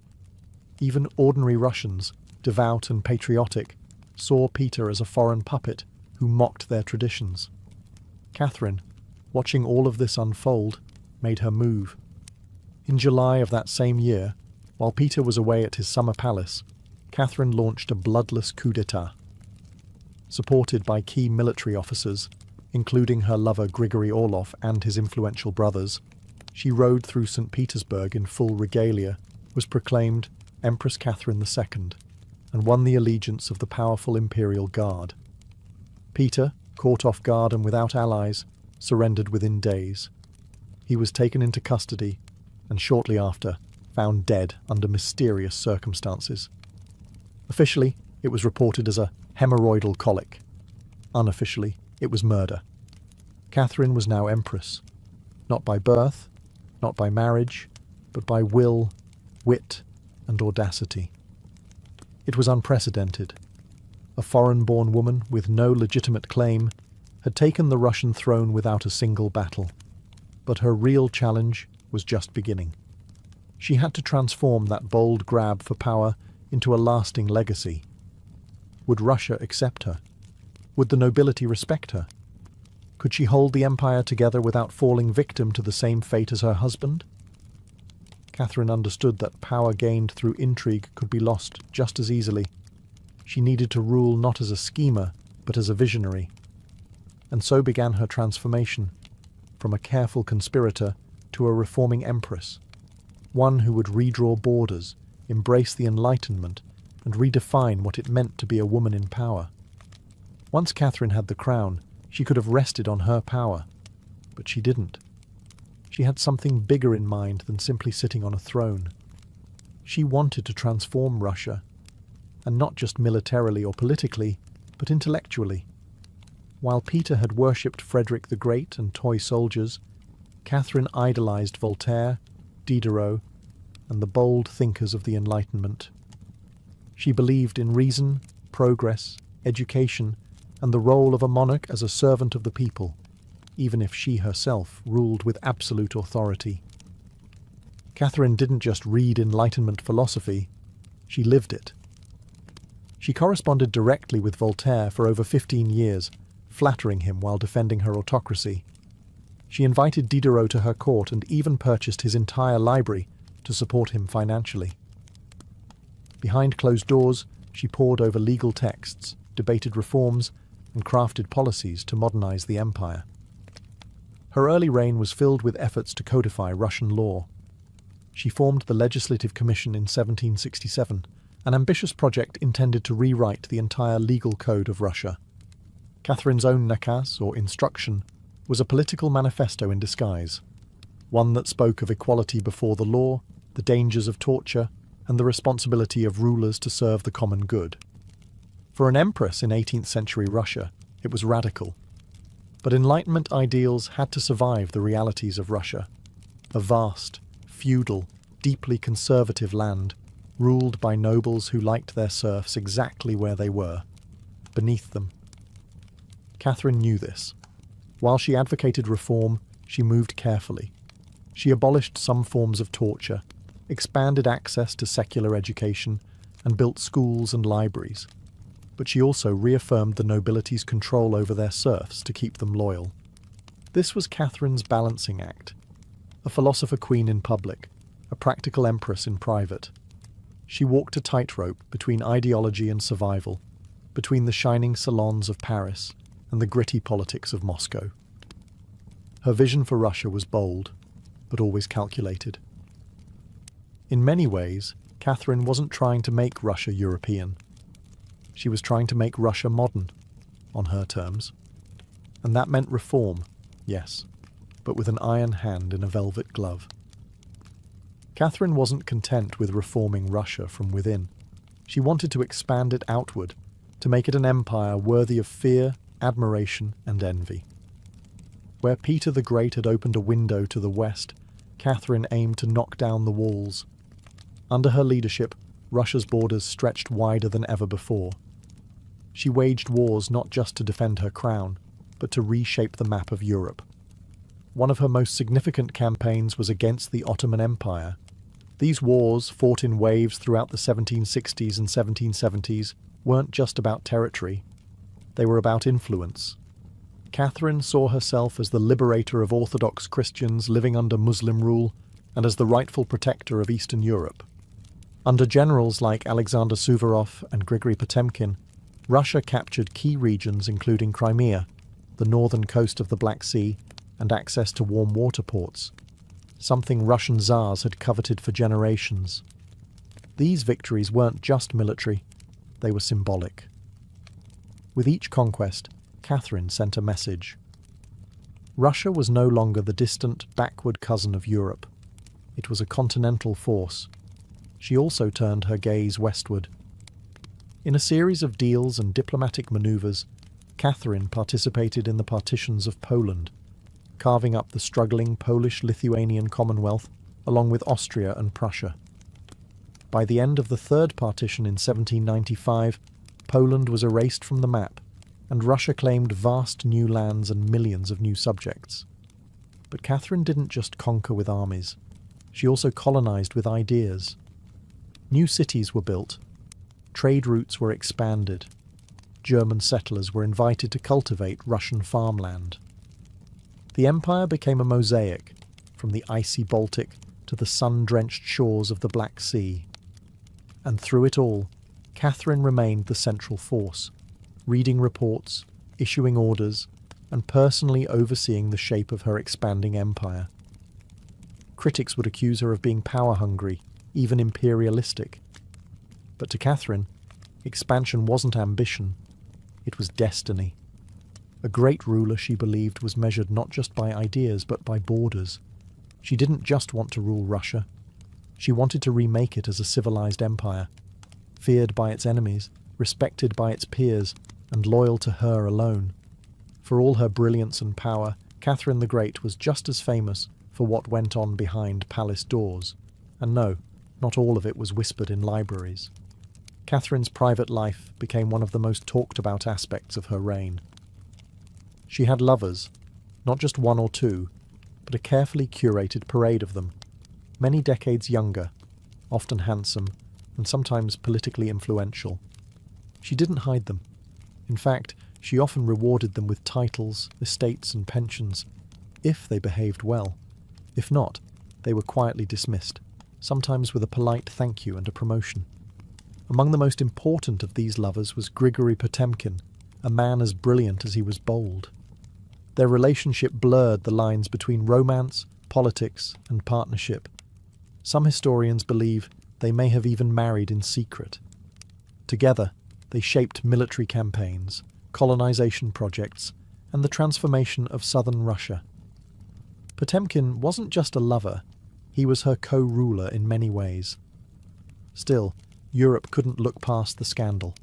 Even ordinary Russians, devout and patriotic, saw Peter as a foreign puppet who mocked their traditions. Catherine, watching all of this unfold, made her move. In July of that same year, while Peter was away at his summer palace, Catherine launched a bloodless coup d'etat. Supported by key military officers, including her lover Grigory Orlov and his influential brothers, she rode through St. Petersburg in full regalia, was proclaimed Empress Catherine II, and won the allegiance of the powerful Imperial Guard. Peter, caught off guard and without allies, surrendered within days. He was taken into custody, and shortly after, found dead under mysterious circumstances. Officially, it was reported as a hemorrhoidal colic. Unofficially, it was murder. Catherine was now empress, not by birth, not by marriage, but by will, wit, and audacity. It was unprecedented. A foreign-born woman with no legitimate claim had taken the Russian throne without a single battle. But her real challenge was just beginning. She had to transform that bold grab for power into a lasting legacy. Would Russia accept her? Would the nobility respect her? Could she hold the empire together without falling victim to the same fate as her husband? Catherine understood that power gained through intrigue could be lost just as easily. She needed to rule not as a schemer, but as a visionary. And so began her transformation, from a careful conspirator to a reforming empress, one who would redraw borders, embrace the Enlightenment, and redefine what it meant to be a woman in power. Once Catherine had the crown, she could have rested on her power, but she didn't. She had something bigger in mind than simply sitting on a throne. She wanted to transform Russia, and not just militarily or politically, but intellectually. While Peter had worshipped Frederick the Great and toy soldiers, Catherine idolized Voltaire, Diderot, and the bold thinkers of the Enlightenment. She believed in reason, progress, education, and the role of a monarch as a servant of the people, even if she herself ruled with absolute authority. Catherine didn't just read Enlightenment philosophy, she lived it. She corresponded directly with Voltaire for over 15 years, flattering him while defending her autocracy. She invited Diderot to her court and even purchased his entire library to support him financially. Behind closed doors, she pored over legal texts, debated reforms, and crafted policies to modernize the empire. Her early reign was filled with efforts to codify Russian law. She formed the Legislative Commission in 1767, an ambitious project intended to rewrite the entire legal code of Russia. Catherine's own nakaz, or instruction, was a political manifesto in disguise, one that spoke of equality before the law, the dangers of torture, and the responsibility of rulers to serve the common good. For an empress in 18th century Russia, it was radical. But Enlightenment ideals had to survive the realities of Russia, a vast, feudal, deeply conservative land, ruled by nobles who liked their serfs exactly where they were, beneath them. Catherine knew this. While she advocated reform, she moved carefully. She abolished some forms of torture, expanded access to secular education, and built schools and libraries. But she also reaffirmed the nobility's control over their serfs to keep them loyal. This was Catherine's balancing act, a philosopher queen in public, a practical empress in private. She walked a tightrope between ideology and survival, between the shining salons of Paris and the gritty politics of Moscow. Her vision for Russia was bold, but always calculated. In many ways, Catherine wasn't trying to make Russia European. She was trying to make Russia modern, on her terms. And that meant reform, yes, but with an iron hand in a velvet glove. Catherine wasn't content with reforming Russia from within. She wanted to expand it outward, to make it an empire worthy of fear, admiration, and envy. Where Peter the Great had opened a window to the west, Catherine aimed to knock down the walls. Under her leadership, Russia's borders stretched wider than ever before. She waged wars not just to defend her crown, but to reshape the map of Europe. One of her most significant campaigns was against the Ottoman Empire. These wars, fought in waves throughout the 1760s and 1770s, weren't just about territory. They were about influence. Catherine saw herself as the liberator of Orthodox Christians living under Muslim rule and as the rightful protector of Eastern Europe. Under generals like Alexander Suvorov and Grigory Potemkin, Russia captured key regions including Crimea, the northern coast of the Black Sea, and access to warm water ports, something Russian Tsars had coveted for generations. These victories weren't just military, they were symbolic. With each conquest, Catherine sent a message. Russia was no longer the distant, backward cousin of Europe. It was a continental force. She also turned her gaze westward. In a series of deals and diplomatic maneuvers, Catherine participated in the partitions of Poland, carving up the struggling Polish-Lithuanian Commonwealth along with Austria and Prussia. By the end of the Third Partition in 1795, Poland was erased from the map, and Russia claimed vast new lands and millions of new subjects. But Catherine didn't just conquer with armies. She also colonized with ideas. New cities were built. Trade routes were expanded. German settlers were invited to cultivate Russian farmland. The empire became a mosaic, from the icy Baltic to the sun-drenched shores of the Black Sea. And through it all, Catherine remained the central force, reading reports, issuing orders, and personally overseeing the shape of her expanding empire. Critics would accuse her of being power-hungry, even imperialistic. But to Catherine, expansion wasn't ambition, it was destiny. A great ruler, she believed, was measured not just by ideas but by borders. She didn't just want to rule Russia. She wanted to remake it as a civilized empire, feared by its enemies, respected by its peers, and loyal to her alone. For all her brilliance and power, Catherine the Great was just as famous for what went on behind palace doors. And no, not all of it was whispered in libraries. Catherine's private life became one of the most talked about aspects of her reign. She had lovers, not just one or two, but a carefully curated parade of them, many decades younger, often handsome, and sometimes politically influential. She didn't hide them. In fact, she often rewarded them with titles, estates, and pensions, if they behaved well. If not, they were quietly dismissed, sometimes with a polite thank you and a promotion. Among the most important of these lovers was Grigory Potemkin, a man as brilliant as he was bold. Their relationship blurred the lines between romance, politics, and partnership. Some historians believe they may have even married in secret. Together, they shaped military campaigns, colonization projects, and the transformation of southern Russia. Potemkin wasn't just a lover, he was her co-ruler in many ways. Still, Europe couldn't look past the scandal.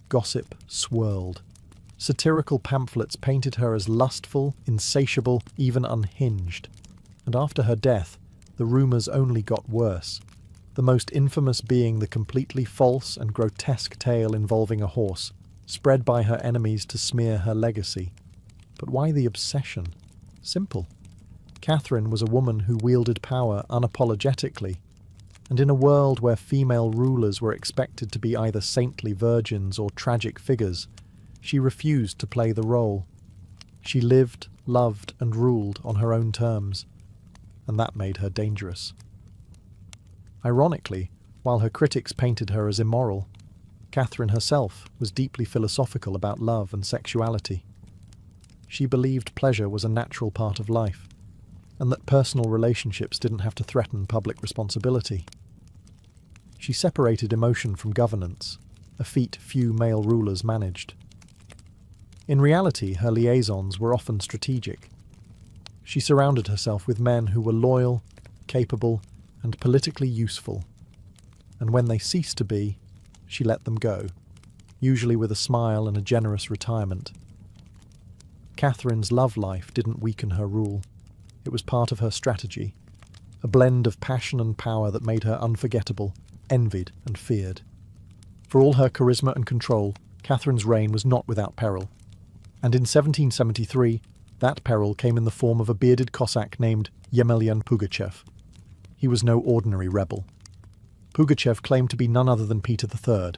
Gossip swirled. Satirical pamphlets painted her as lustful, insatiable, even unhinged. And after her death, the rumours only got worse, the most infamous being the completely false and grotesque tale involving a horse, spread by her enemies to smear her legacy. But why the obsession? Simple. Catherine was a woman who wielded power unapologetically, and in a world where female rulers were expected to be either saintly virgins or tragic figures, she refused to play the role. She lived, loved, and ruled on her own terms, and that made her dangerous. Ironically, while her critics painted her as immoral, Catherine herself was deeply philosophical about love and sexuality. She believed pleasure was a natural part of life, and that personal relationships didn't have to threaten public responsibility. She separated emotion from governance, a feat few male rulers managed. In reality, her liaisons were often strategic. She surrounded herself with men who were loyal, capable, and politically useful, and when they ceased to be, she let them go, usually with a smile and a generous retirement. Catherine's love life didn't weaken her rule. It was part of her strategy, a blend of passion and power that made her unforgettable, envied and feared. For all her charisma and control, Catherine's reign was not without peril, and in 1773, that peril came in the form of a bearded Cossack named Yemelyan Pugachev. He was no ordinary rebel. Pugachev claimed to be none other than Peter III,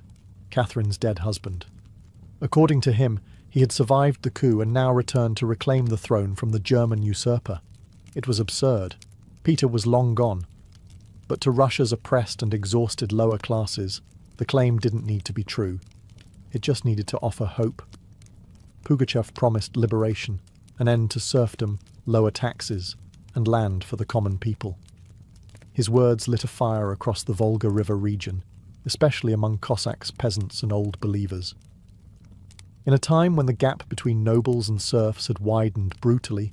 Catherine's dead husband. According to him, he had survived the coup and now returned to reclaim the throne from the German usurper. It was absurd. Peter was long gone. But to Russia's oppressed and exhausted lower classes, the claim didn't need to be true. It just needed to offer hope. Pugachev promised liberation, an end to serfdom, lower taxes, and land for the common people. His words lit a fire across the Volga River region, especially among Cossacks, peasants, and old believers. In a time when the gap between nobles and serfs had widened brutally,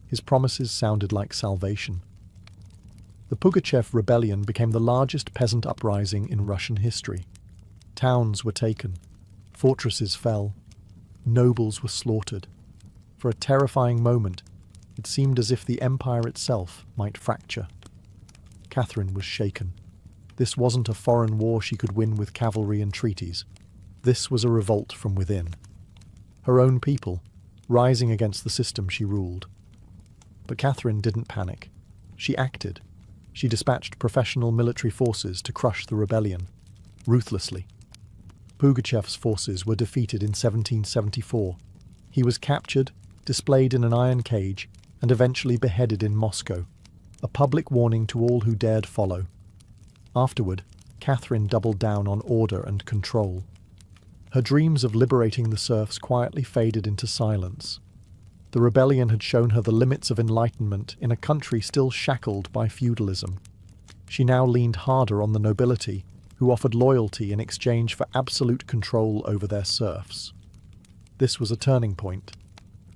his promises sounded like salvation. The Pugachev rebellion became the largest peasant uprising in Russian history. Towns were taken, fortresses fell, nobles were slaughtered. For a terrifying moment, It seemed as if the empire itself might fracture. Catherine was shaken. This wasn't a foreign war she could win with cavalry and treaties. This was a revolt from within. Her own people, rising against the system she ruled. But Catherine didn't panic. She acted. She dispatched professional military forces to crush the rebellion, ruthlessly. Pugachev's forces were defeated in 1774. He was captured, displayed in an iron cage, and eventually beheaded in Moscow, a public warning to all who dared follow. Afterward, Catherine doubled down on order and control. Her dreams of liberating the serfs quietly faded into silence. The rebellion had shown her the limits of enlightenment in a country still shackled by feudalism. She now leaned harder on the nobility, who offered loyalty in exchange for absolute control over their serfs. This was a turning point.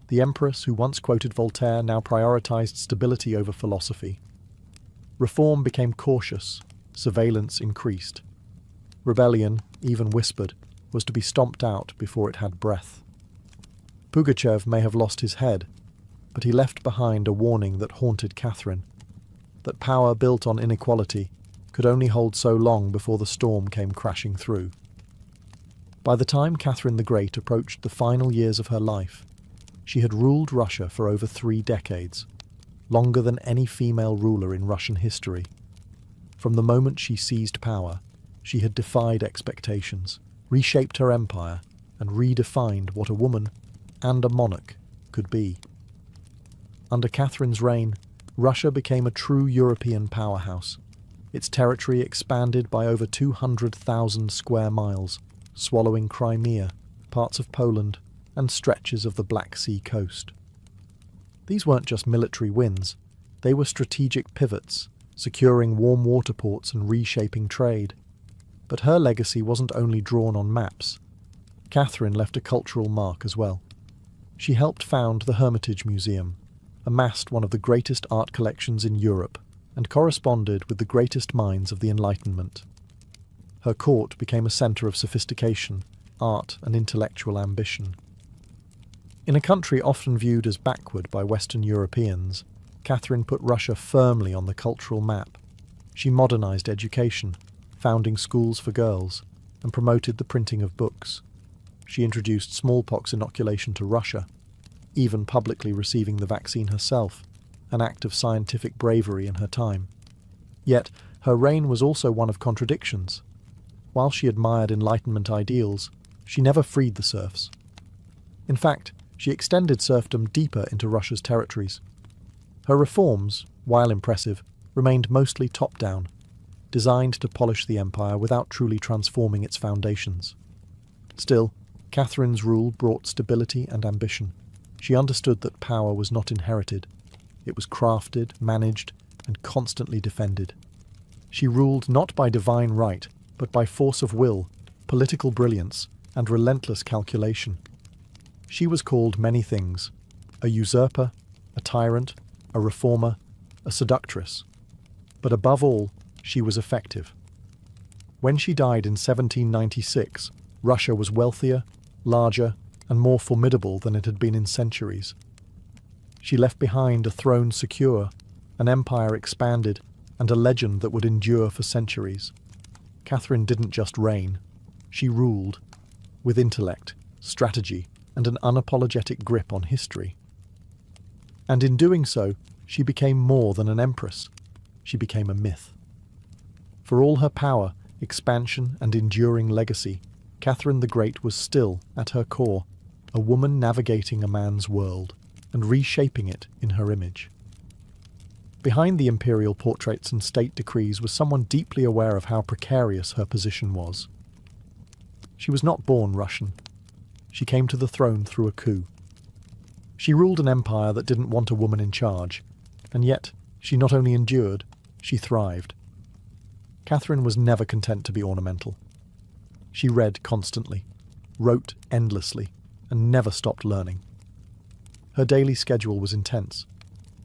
The empress who once quoted Voltaire now prioritized stability over philosophy. Reform became cautious, surveillance increased. Rebellion, even whispered, was to be stomped out before it had breath. Pugachev may have lost his head, but he left behind a warning that haunted Catherine, that power built on inequality could only hold so long before the storm came crashing through. By the time Catherine the Great approached the final years of her life, she had ruled Russia for over 3 decades, longer than any female ruler in Russian history. From the moment she seized power, she had defied expectations, reshaped her empire, and redefined what a woman and a monarch could be. Under Catherine's reign, Russia became a true European powerhouse. Its territory expanded by over 200,000 square miles, swallowing Crimea, parts of Poland, and stretches of the Black Sea coast. These weren't just military wins, they were strategic pivots, securing warm water ports and reshaping trade. But her legacy wasn't only drawn on maps. Catherine left a cultural mark as well. She helped found the Hermitage Museum, amassed one of the greatest art collections in Europe, and corresponded with the greatest minds of the Enlightenment. Her court became a centre of sophistication, art, and intellectual ambition. In a country often viewed as backward by Western Europeans, Catherine put Russia firmly on the cultural map. She modernized education, founding schools for girls, and promoted the printing of books. She introduced smallpox inoculation to Russia, even publicly receiving the vaccine herself, an act of scientific bravery in her time. Yet, her reign was also one of contradictions. While she admired Enlightenment ideals, she never freed the serfs. In fact, she extended serfdom deeper into Russia's territories. Her reforms, while impressive, remained mostly top-down, designed to polish the empire without truly transforming its foundations. Still, Catherine's rule brought stability and ambition. She understood that power was not inherited. It was crafted, managed, and constantly defended. She ruled not by divine right, but by force of will, political brilliance, and relentless calculation. She was called many things: a usurper, a tyrant, a reformer, a seductress. But above all, she was effective. When she died in 1796, Russia was wealthier, larger, and more formidable than it had been in centuries. She left behind a throne secure, an empire expanded, and a legend that would endure for centuries. Catherine didn't just reign, she ruled, with intellect, strategy, and an unapologetic grip on history. And in doing so, she became more than an empress. She became a myth. For all her power, expansion, and enduring legacy, Catherine the Great was still, at her core, a woman navigating a man's world and reshaping it in her image. Behind the imperial portraits and state decrees was someone deeply aware of how precarious her position was. She was not born Russian. She came to the throne through a coup. She ruled an empire that didn't want a woman in charge, and yet she not only endured, she thrived. Catherine was never content to be ornamental. She read constantly, wrote endlessly, and never stopped learning. Her daily schedule was intense.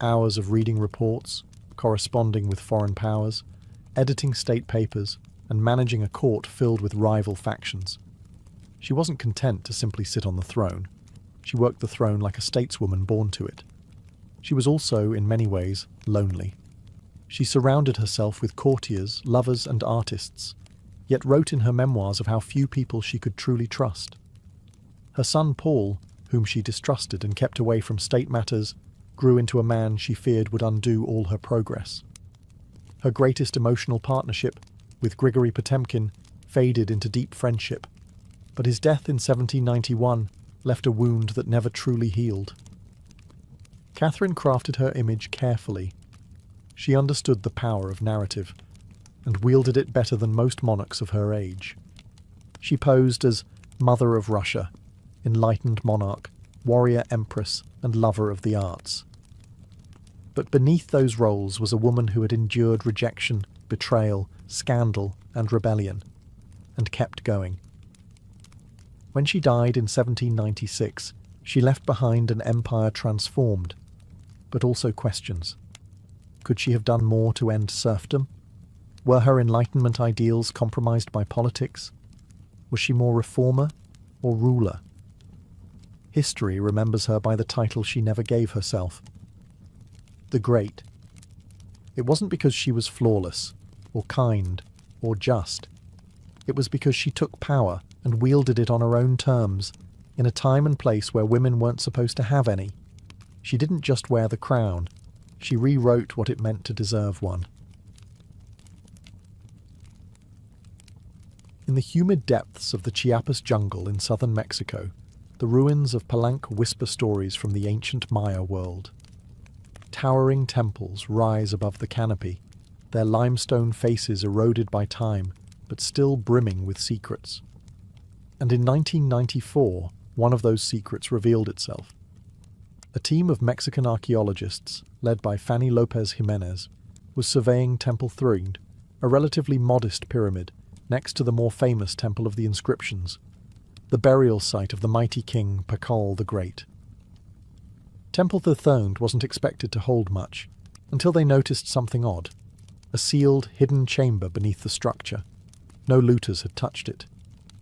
Hours of reading reports, corresponding with foreign powers, editing state papers, and managing a court filled with rival factions. She wasn't content to simply sit on the throne. She worked the throne like a stateswoman born to it. She was also, in many ways, lonely. She surrounded herself with courtiers, lovers, and artists, yet wrote in her memoirs of how few people she could truly trust. Her son Paul, whom she distrusted and kept away from state matters, grew into a man she feared would undo all her progress. Her greatest emotional partnership, with Grigory Potemkin, faded into deep friendship, but his death in 1791 left a wound that never truly healed. Catherine crafted her image carefully. She understood the power of narrative, and wielded it better than most monarchs of her age. She posed as Mother of Russia, enlightened monarch, warrior empress, and lover of the arts. But beneath those roles was a woman who had endured rejection, betrayal, scandal, and rebellion, and kept going. When she died in 1796, she left behind an empire transformed, but also questions. Could she have done more to end serfdom? Were her Enlightenment ideals compromised by politics? Was she more reformer or ruler? History remembers her by the title she never gave herself: the Great. It wasn't because she was flawless, or kind, or just. It was because she took power and wielded it on her own terms, in a time and place where women weren't supposed to have any. She didn't just wear the crown, she rewrote what it meant to deserve one. In the humid depths of the Chiapas jungle in southern Mexico, the ruins of Palenque whisper stories from the ancient Maya world. Towering temples rise above the canopy, their limestone faces eroded by time, but still brimming with secrets. And in 1994, one of those secrets revealed itself. A team of Mexican archaeologists, led by Fanny Lopez Jimenez, was surveying Temple Threed, a relatively modest pyramid, next to the more famous Temple of the Inscriptions, the burial site of the mighty king Pakal the Great. Temple Threed wasn't expected to hold much, until they noticed something odd: a sealed, hidden chamber beneath the structure. No looters had touched it.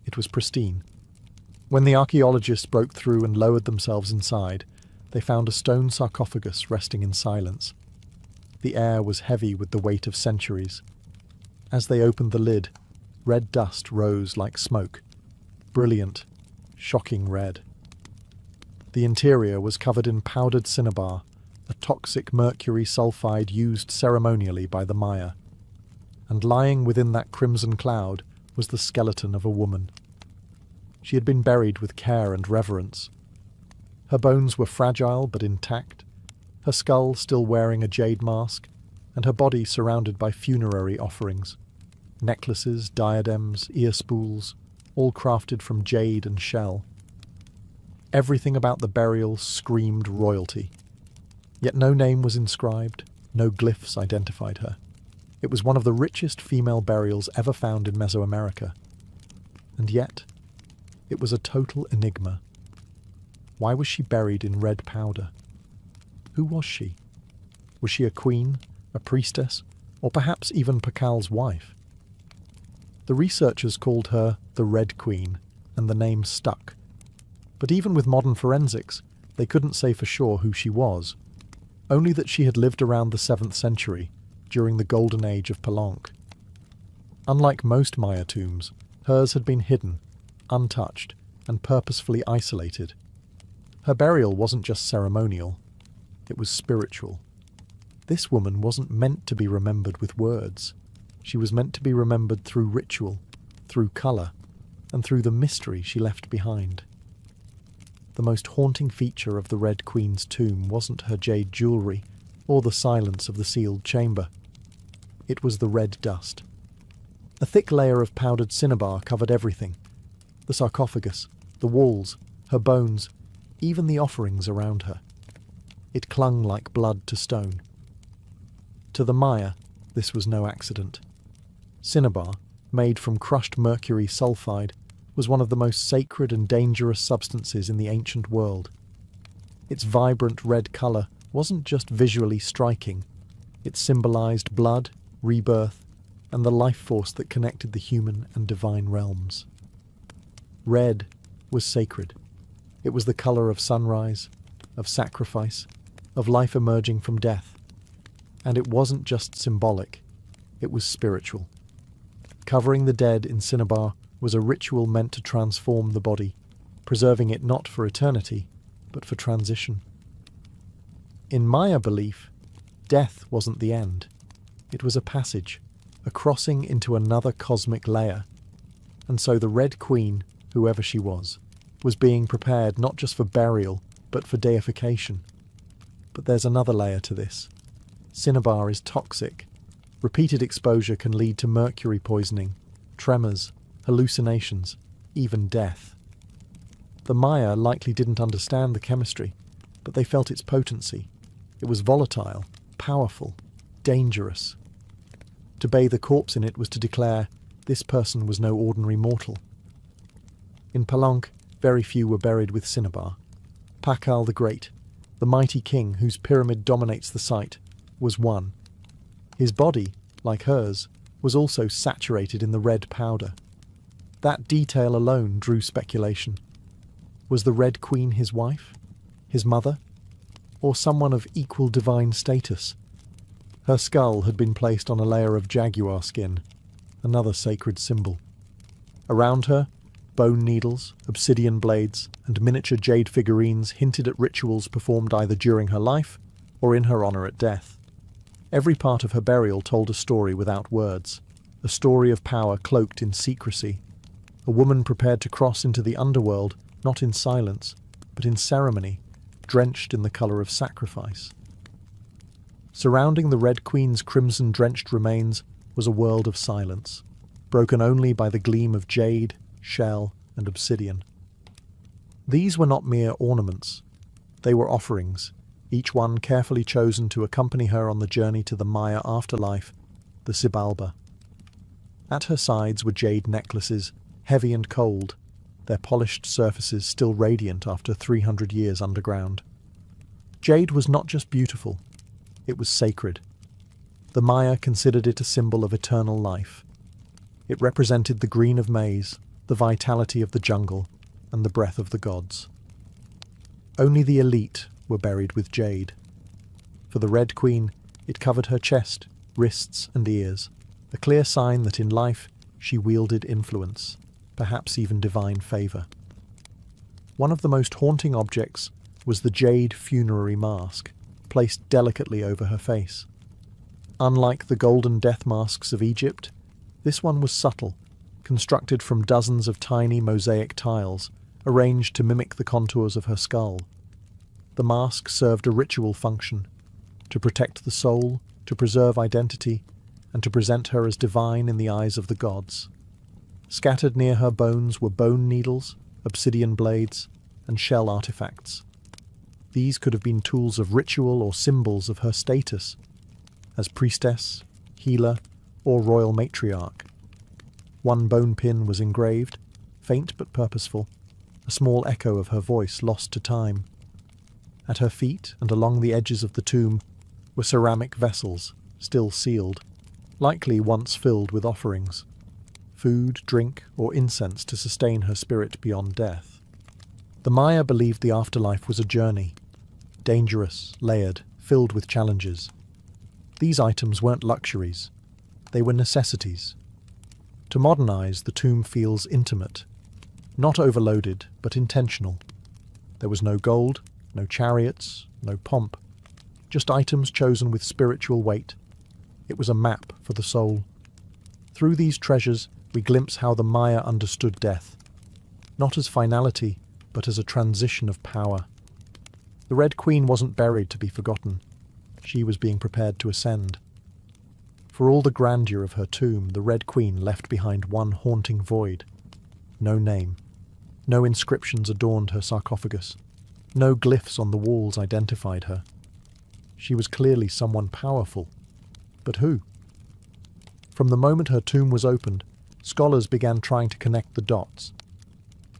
It was pristine. When the archaeologists broke through and lowered themselves inside, they found a stone sarcophagus resting in silence. The air was heavy with the weight of centuries. As they opened the lid, red dust rose like smoke. Brilliant, shocking red. The interior was covered in powdered cinnabar, a toxic mercury sulfide used ceremonially by the Maya. And lying within that crimson cloud was the skeleton of a woman. She had been buried with care and reverence. Her bones were fragile but intact, her skull still wearing a jade mask, and her body surrounded by funerary offerings. Necklaces, diadems, ear spools, all crafted from jade and shell. Everything about the burial screamed royalty. Yet no name was inscribed, no glyphs identified her. It was one of the richest female burials ever found in Mesoamerica. And yet, it was a total enigma. Why was she buried in red powder? Who was she? Was she a queen, a priestess, or perhaps even Pakal's wife? The researchers called her the Red Queen, and the name stuck. But even with modern forensics, they couldn't say for sure who she was, only that she had lived around the 7th century, during the golden age of Palenque. Unlike most Maya tombs, hers had been hidden, untouched, and purposefully isolated. Her burial wasn't just ceremonial, it was spiritual. This woman wasn't meant to be remembered with words. She was meant to be remembered through ritual, through colour, and through the mystery she left behind. The most haunting feature of the Red Queen's tomb wasn't her jade jewellery, or the silence of the sealed chamber. It was the red dust. A thick layer of powdered cinnabar covered everything: the sarcophagus, the walls, her bones, even the offerings around her. It clung like blood to stone. To the Maya, this was no accident. Cinnabar, made from crushed mercury sulfide, was one of the most sacred and dangerous substances in the ancient world. Its vibrant red colour wasn't just visually striking, it symbolised blood, rebirth, and the life force that connected the human and divine realms. Red was sacred. It was the colour of sunrise, of sacrifice, of life emerging from death. And it wasn't just symbolic, it was spiritual. Covering the dead in cinnabar was a ritual meant to transform the body, preserving it not for eternity, but for transition. In Maya belief, death wasn't the end. It was a passage, a crossing into another cosmic layer. And so the Red Queen, whoever she was being prepared not just for burial, but for deification. But there's another layer to this. Cinnabar is toxic. Repeated exposure can lead to mercury poisoning, tremors, hallucinations, even death. The Maya likely didn't understand the chemistry, but they felt its potency. It was volatile, powerful, dangerous. To bathe a corpse in it was to declare this person was no ordinary mortal. In Palenque, very few were buried with cinnabar. Pakal the Great, the mighty king whose pyramid dominates the site, was one. His body, like hers, was also saturated in the red powder. That detail alone drew speculation. Was the Red Queen his wife? His mother? Or someone of equal divine status? Her skull had been placed on a layer of jaguar skin, another sacred symbol. Around her, bone needles, obsidian blades, and miniature jade figurines hinted at rituals performed either during her life or in her honor at death. Every part of her burial told a story without words, a story of power cloaked in secrecy, a woman prepared to cross into the underworld, not in silence, but in ceremony, drenched in the colour of sacrifice. Surrounding the Red Queen's crimson-drenched remains was a world of silence, broken only by the gleam of jade, shell, and obsidian. These were not mere ornaments. They were offerings, each one carefully chosen to accompany her on the journey to the Maya afterlife, the Xibalba. At her sides were jade necklaces, heavy and cold, their polished surfaces still radiant after 300 years underground. Jade was not just beautiful, it was sacred. The Maya considered it a symbol of eternal life. It represented the green of maize, the vitality of the jungle, and the breath of the gods. Only the elite were buried with jade. For the Red Queen, it covered her chest, wrists, and ears, a clear sign that in life she wielded influence, perhaps even divine favour. One of the most haunting objects was the jade funerary mask, placed delicately over her face. Unlike the golden death masks of Egypt, this one was subtle, constructed from dozens of tiny mosaic tiles, arranged to mimic the contours of her skull. The mask served a ritual function, to protect the soul, to preserve identity, and to present her as divine in the eyes of the gods. Scattered near her bones were bone needles, obsidian blades, and shell artifacts. These could have been tools of ritual or symbols of her status, as priestess, healer, or royal matriarch. One bone pin was engraved, faint but purposeful, a small echo of her voice lost to time. At her feet and along the edges of the tomb were ceramic vessels, still sealed, likely once filled with offerings, food, drink, or incense to sustain her spirit beyond death. The Maya believed the afterlife was a journey, dangerous, layered, filled with challenges. These items weren't luxuries, they were necessities. To modernize, the tomb feels intimate, not overloaded, but intentional. There was no gold, no chariots, no pomp, just items chosen with spiritual weight. It was a map for the soul. Through these treasures, we glimpse how the Maya understood death, not as finality, but as a transition of power. The Red Queen wasn't buried to be forgotten. She was being prepared to ascend. For all the grandeur of her tomb, the Red Queen left behind one haunting void. No name. No inscriptions adorned her sarcophagus. No glyphs on the walls identified her. She was clearly someone powerful. But who? From the moment her tomb was opened, scholars began trying to connect the dots.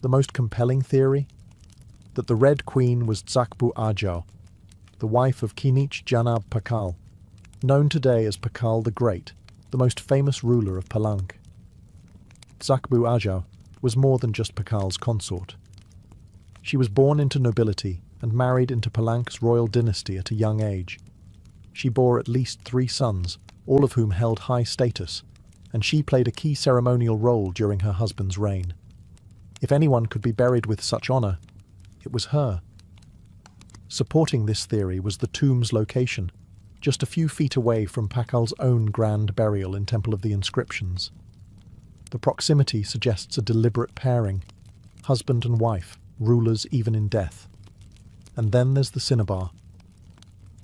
The most compelling theory? That the Red Queen was Tsakbu Ajau, the wife of Kinich Janab Pakal, known today as Pakal the Great, the most famous ruler of Palenque. Tsakbu Ajau was more than just Pakal's consort. She was born into nobility and married into Palank's royal dynasty at a young age. She bore at least 3 sons, all of whom held high status, and she played a key ceremonial role during her husband's reign. If anyone could be buried with such honor, it was her. Supporting this theory was the tomb's location, just a few feet away from Pakal's own grand burial in Temple of the Inscriptions. The proximity suggests a deliberate pairing, husband and wife, rulers even in death. And then there's the cinnabar.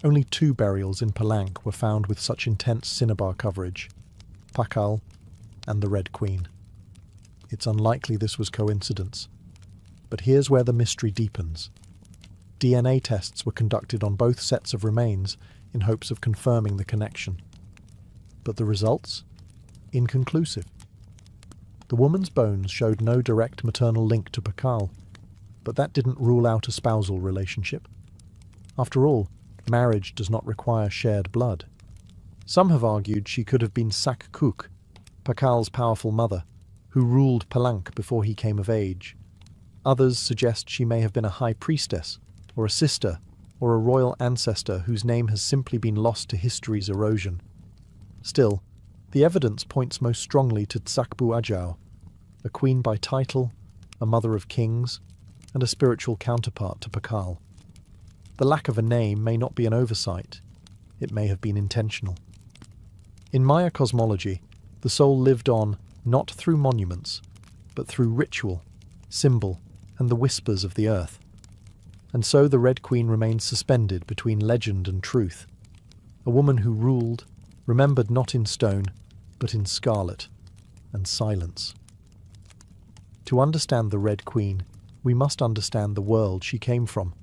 Only 2 burials in Palank were found with such intense cinnabar coverage, Pakal and the Red Queen. It's unlikely this was coincidence. But here's where the mystery deepens. DNA tests were conducted on both sets of remains in hopes of confirming the connection. But the results? Inconclusive. The woman's bones showed no direct maternal link to Pakal, but that didn't rule out a spousal relationship. After all, marriage does not require shared blood. Some have argued she could have been Sakkuk, Pakal's powerful mother, who ruled Palank before he came of age. Others suggest she may have been a high priestess, or a sister, or a royal ancestor whose name has simply been lost to history's erosion. Still, the evidence points most strongly to Tsakbu Ajau, a queen by title, a mother of kings, and a spiritual counterpart to Pakal. The lack of a name may not be an oversight. It may have been intentional. In Maya cosmology, the soul lived on not through monuments, but through ritual, symbol, and the whispers of the earth. And so the Red Queen remained suspended between legend and truth, a woman who ruled, remembered not in stone, but in scarlet and silence. To understand the Red Queen, we must understand the world she came from,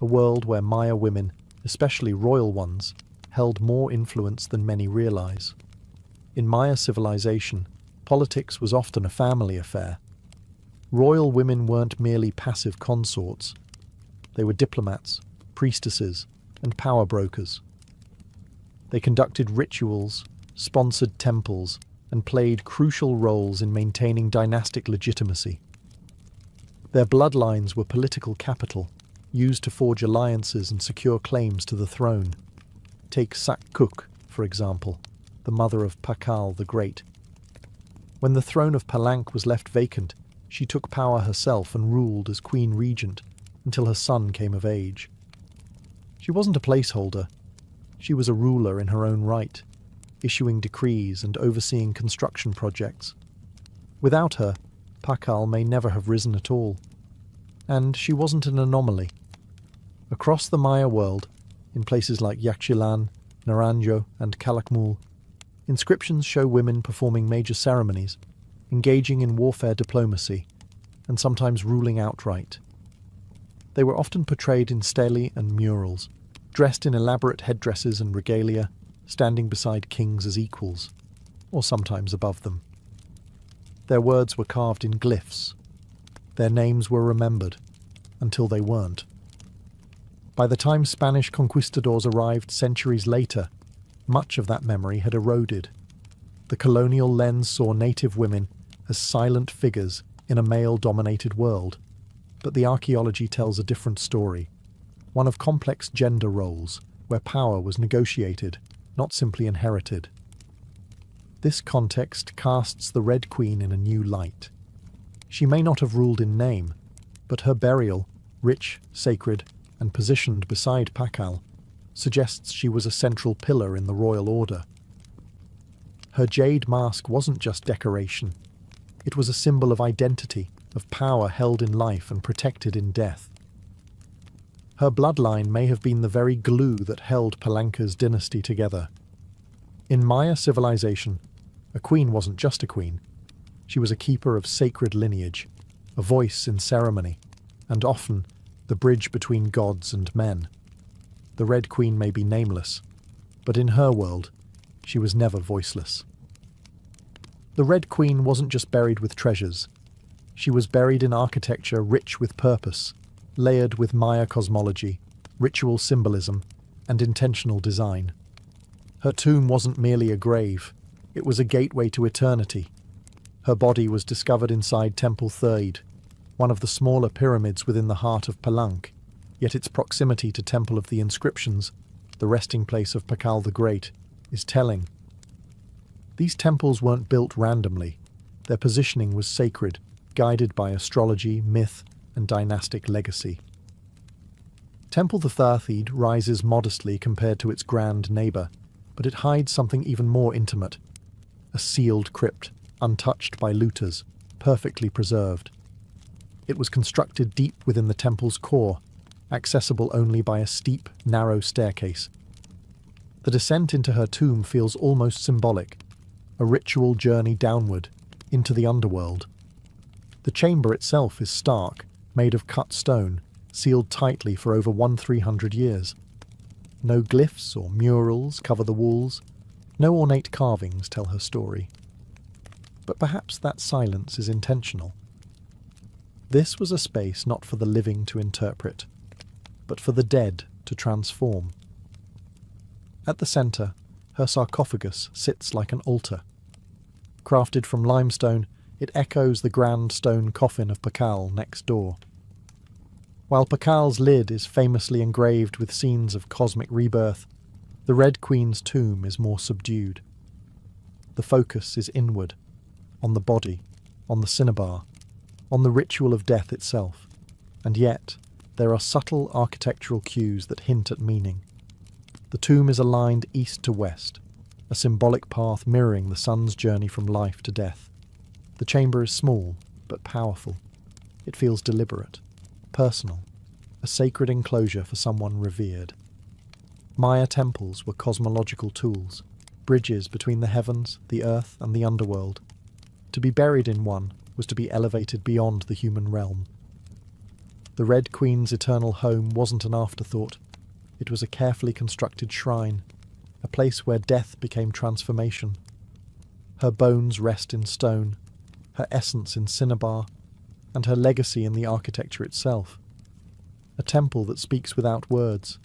a world where Maya women, especially royal ones, held more influence than many realize. In Maya civilization, politics was often a family affair. Royal women weren't merely passive consorts. They were diplomats, priestesses, and power brokers. They conducted rituals, sponsored temples, and played crucial roles in maintaining dynastic legitimacy. Their bloodlines were political capital, used to forge alliances and secure claims to the throne. Take Sakkuk, for example, the mother of Pakal the Great. When the throne of Palank was left vacant, she took power herself and ruled as queen regent until her son came of age. She wasn't a placeholder. She was a ruler in her own right, issuing decrees and overseeing construction projects. Without her, Pakal may never have risen at all. And she wasn't an anomaly. Across the Maya world, in places like Yaxchilan, Naranjo, and Calakmul, inscriptions show women performing major ceremonies, engaging in warfare diplomacy, and sometimes ruling outright. They were often portrayed in stelae and murals, dressed in elaborate headdresses and regalia, standing beside kings as equals, or sometimes above them. Their words were carved in glyphs. Their names were remembered, until they weren't. By the time Spanish conquistadors arrived centuries later, much of that memory had eroded. The colonial lens saw native women as silent figures in a male-dominated world, but the archaeology tells a different story, one of complex gender roles, where power was negotiated, not simply inherited. This context casts the Red Queen in a new light. She may not have ruled in name, but her burial, rich, sacred, and positioned beside Pakal, suggests she was a central pillar in the royal order. Her jade mask wasn't just decoration. It was a symbol of identity, of power held in life and protected in death. Her bloodline may have been the very glue that held Palanka's dynasty together. In Maya civilization, a queen wasn't just a queen. She was a keeper of sacred lineage, a voice in ceremony, and often the bridge between gods and men. The Red Queen may be nameless, but in her world, she was never voiceless. The Red Queen wasn't just buried with treasures. She was buried in architecture rich with purpose, layered with Maya cosmology, ritual symbolism, and intentional design. Her tomb wasn't merely a grave, it was a gateway to eternity. Her body was discovered inside Temple Third, one of the smaller pyramids within the heart of Palank, Yet its proximity to Temple of the Inscriptions, the resting place of Pakal the Great, is telling. These temples weren't built randomly. Their positioning was sacred, guided by astrology, myth, and dynastic legacy. Temple the Tharthid rises modestly compared to its grand neighbour, but it hides something even more intimate. A sealed crypt, untouched by looters, perfectly preserved. It was constructed deep within the temple's core, accessible only by a steep, narrow staircase. The descent into her tomb feels almost symbolic, a ritual journey downward, into the underworld. The chamber itself is stark, made of cut stone, sealed tightly for over 1,300 years. No glyphs or murals cover the walls, no ornate carvings tell her story. But perhaps that silence is intentional. This was a space not for the living to interpret, but for the dead to transform. At the centre, her sarcophagus sits like an altar. Crafted from limestone, it echoes the grand stone coffin of Pakal next door. While Pakal's lid is famously engraved with scenes of cosmic rebirth, the Red Queen's tomb is more subdued. The focus is inward, on the body, on the cinnabar, on the ritual of death itself, and yet there are subtle architectural cues that hint at meaning. The tomb is aligned east to west, a symbolic path mirroring the sun's journey from life to death. The chamber is small, but powerful. It feels deliberate, personal, a sacred enclosure for someone revered. Maya temples were cosmological tools, bridges between the heavens, the earth, and the underworld. To be buried in one was to be elevated beyond the human realm. The Red Queen's eternal home wasn't an afterthought. It was a carefully constructed shrine, a place where death became transformation. Her bones rest in stone, her essence in cinnabar, and her legacy in the architecture itself. A temple that speaks without words,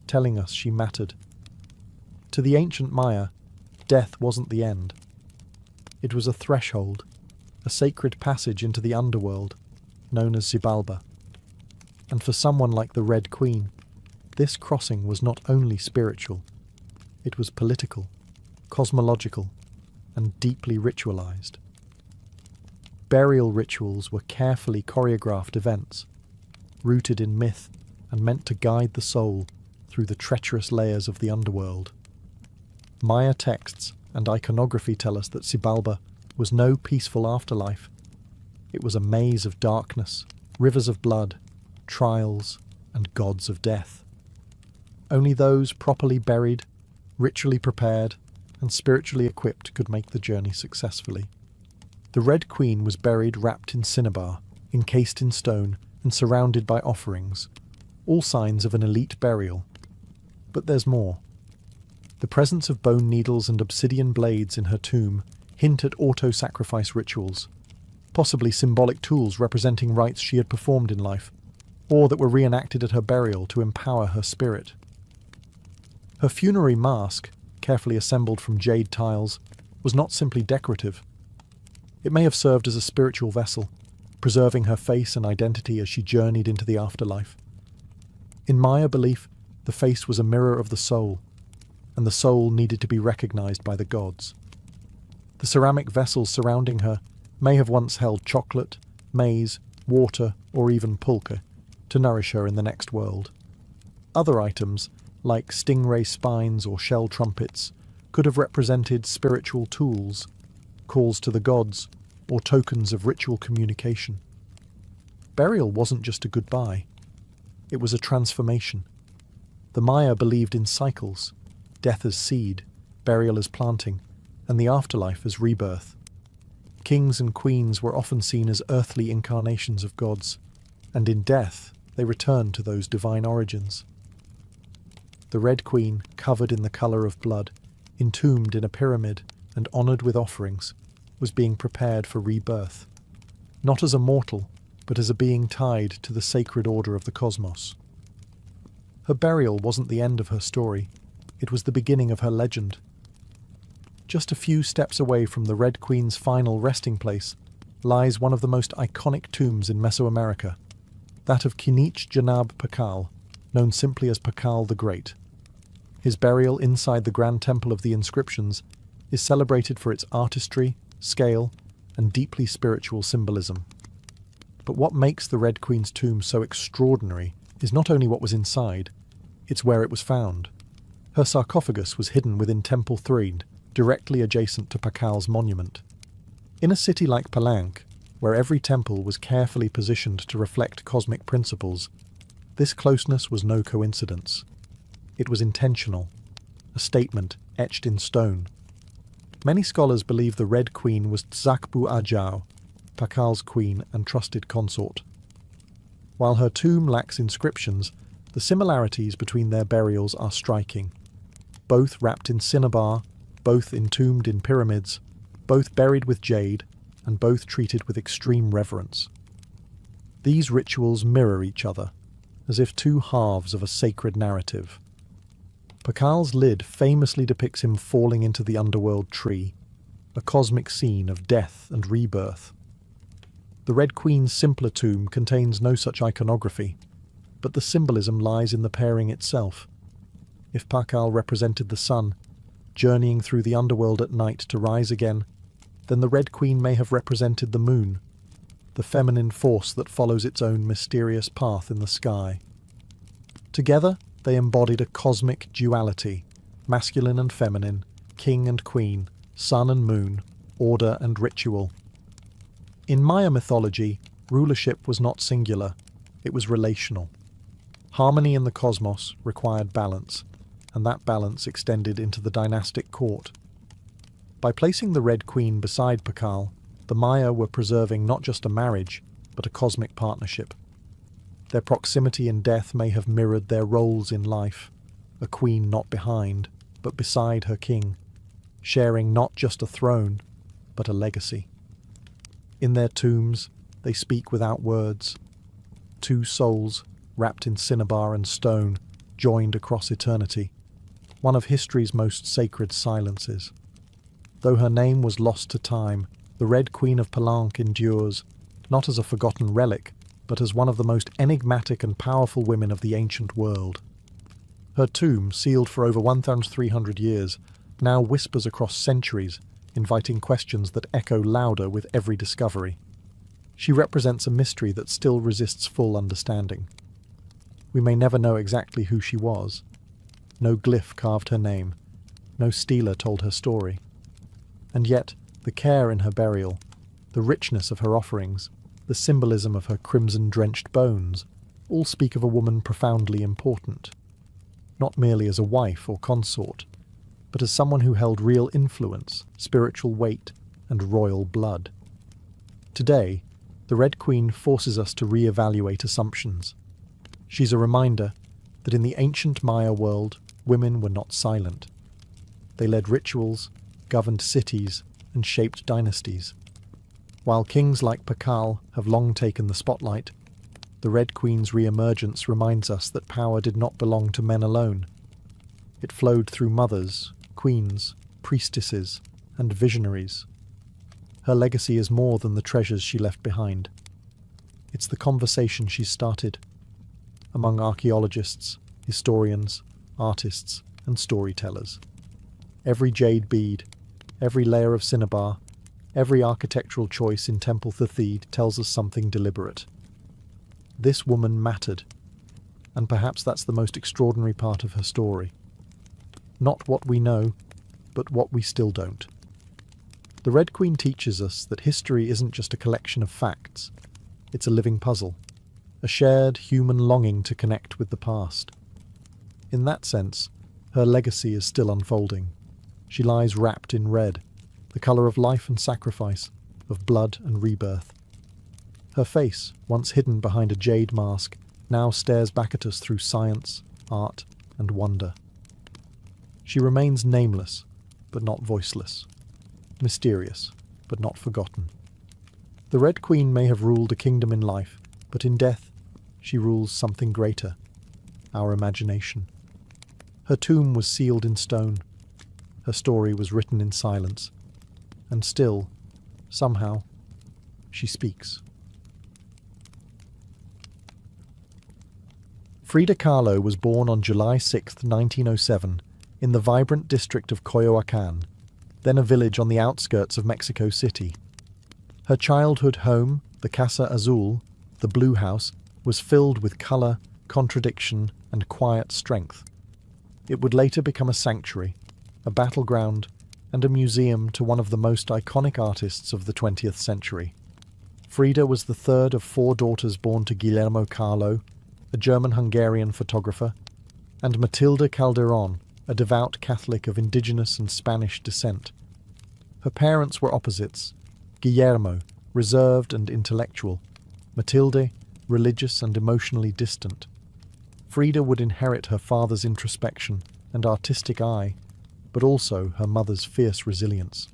telling us she mattered. To the ancient Maya, death wasn't the end. It was a threshold, a sacred passage into the underworld, known as Xibalba. And for someone like the Red Queen, this crossing was not only spiritual, it was political, cosmological, and deeply ritualized. Burial rituals were carefully choreographed events, rooted in myth and meant to guide the soul through the treacherous layers of the underworld. Maya texts and iconography tell us that Xibalba was no peaceful afterlife. It was a maze of darkness, rivers of blood, trials, and gods of death. Only those properly buried, ritually prepared, and spiritually equipped could make the journey successfully. The Red Queen was buried wrapped in cinnabar, encased in stone, and surrounded by offerings, all signs of an elite burial. But there's more. The presence of bone needles and obsidian blades in her tomb hint at auto-sacrifice rituals, possibly symbolic tools representing rites she had performed in life, or that were reenacted at her burial to empower her spirit. Her funerary mask, carefully assembled from jade tiles, was not simply decorative. It may have served as a spiritual vessel, preserving her face and identity as she journeyed into the afterlife. In Maya belief, the face was a mirror of the soul, and the soul needed to be recognized by the gods. The ceramic vessels surrounding her may have once held chocolate, maize, water, or even pulque, to nourish her in the next world. Other items, like stingray spines or shell trumpets, could have represented spiritual tools, calls to the gods, or tokens of ritual communication. Burial wasn't just a goodbye. It was a transformation. The Maya believed in cycles, death as seed, burial as planting, and the afterlife as rebirth. Kings and queens were often seen as earthly incarnations of gods, and in death they returned to those divine origins. The Red Queen, covered in the colour of blood, entombed in a pyramid and honoured with offerings, was being prepared for rebirth, not as a mortal, but as a being tied to the sacred order of the cosmos. Her burial wasn't the end of her story, it was the beginning of her legend. Just a few steps away from the Red Queen's final resting place lies one of the most iconic tombs in Mesoamerica, that of Kinich Janab Pakal, known simply as Pakal the Great. His burial inside the Grand Temple of the Inscriptions is celebrated for its artistry, scale, and deeply spiritual symbolism. But what makes the Red Queen's tomb so extraordinary is not only what was inside, it's where it was found. Her sarcophagus was hidden within Temple Threed, directly adjacent to Pakal's monument. In a city like Palanque, where every temple was carefully positioned to reflect cosmic principles, this closeness was no coincidence. It was intentional, a statement etched in stone. Many scholars believe the Red Queen was Tzakbu Ajau, Pakal's queen and trusted consort. While her tomb lacks inscriptions, the similarities between their burials are striking. Both wrapped in cinnabar, both entombed in pyramids, both buried with jade, and both treated with extreme reverence. These rituals mirror each other, as if two halves of a sacred narrative. Pakal's lid famously depicts him falling into the underworld tree, a cosmic scene of death and rebirth. The Red Queen's simpler tomb contains no such iconography, but the symbolism lies in the pairing itself. If Pakal represented the sun, journeying through the underworld at night to rise again, then the Red Queen may have represented the moon, the feminine force that follows its own mysterious path in the sky. Together, they embodied a cosmic duality, masculine and feminine, king and queen, sun and moon, order and ritual. In Maya mythology, rulership was not singular, it was relational. Harmony in the cosmos required balance, and that balance extended into the dynastic court. By placing the Red Queen beside Pakal, the Maya were preserving not just a marriage, but a cosmic partnership. Their proximity in death may have mirrored their roles in life, a queen not behind, but beside her king, sharing not just a throne, but a legacy. In their tombs, they speak without words. Two souls, wrapped in cinnabar and stone, joined across eternity, one of history's most sacred silences. Though her name was lost to time, the Red Queen of Palanque endures, not as a forgotten relic, but as one of the most enigmatic and powerful women of the ancient world. Her tomb, sealed for over 1,300 years, now whispers across centuries, inviting questions that echo louder with every discovery. She represents a mystery that still resists full understanding. We may never know exactly who she was. No glyph carved her name. No stela told her story. And yet, the care in her burial, the richness of her offerings, the symbolism of her crimson-drenched bones, all speak of a woman profoundly important. Not merely as a wife or consort, but as someone who held real influence, spiritual weight, and royal blood. Today, the Red Queen forces us to re-evaluate assumptions. She's a reminder that in the ancient Maya world, women were not silent. They led rituals, governed cities, and shaped dynasties. While kings like Pakal have long taken the spotlight, the Red Queen's re-emergence reminds us that power did not belong to men alone. It flowed through mothers, queens, priestesses, and visionaries. Her legacy is more than the treasures she left behind. It's the conversation she started among archaeologists, historians, artists, and storytellers. Every jade bead, every layer of cinnabar, every architectural choice in Temple Threed tells us something deliberate. This woman mattered, and perhaps that's the most extraordinary part of her story. Not what we know, but what we still don't. The Red Queen teaches us that history isn't just a collection of facts, it's a living puzzle, a shared human longing to connect with the past. In that sense, her legacy is still unfolding. She lies wrapped in red, the colour of life and sacrifice, of blood and rebirth. Her face, once hidden behind a jade mask, now stares back at us through science, art, and wonder. She remains nameless, but not voiceless. Mysterious, but not forgotten. The Red Queen may have ruled a kingdom in life, but in death, she rules something greater, our imagination. Her tomb was sealed in stone. Her story was written in silence. And still, somehow, she speaks. Frida Kahlo was born on July 6, 1907, in the vibrant district of Coyoacán, then a village on the outskirts of Mexico City. Her childhood home, the Casa Azul, the Blue House, was filled with colour, contradiction, and quiet strength. It would later become a sanctuary, a battleground, and a museum to one of the most iconic artists of the 20th century. Frida was the third of 4 daughters born to Guillermo Kahlo, a German-Hungarian photographer, and Matilde Calderón, a devout Catholic of indigenous and Spanish descent. Her parents were opposites: Guillermo, reserved and intellectual; Matilde, religious and emotionally distant. Frida would inherit her father's introspection and artistic eye, but also her mother's fierce resilience.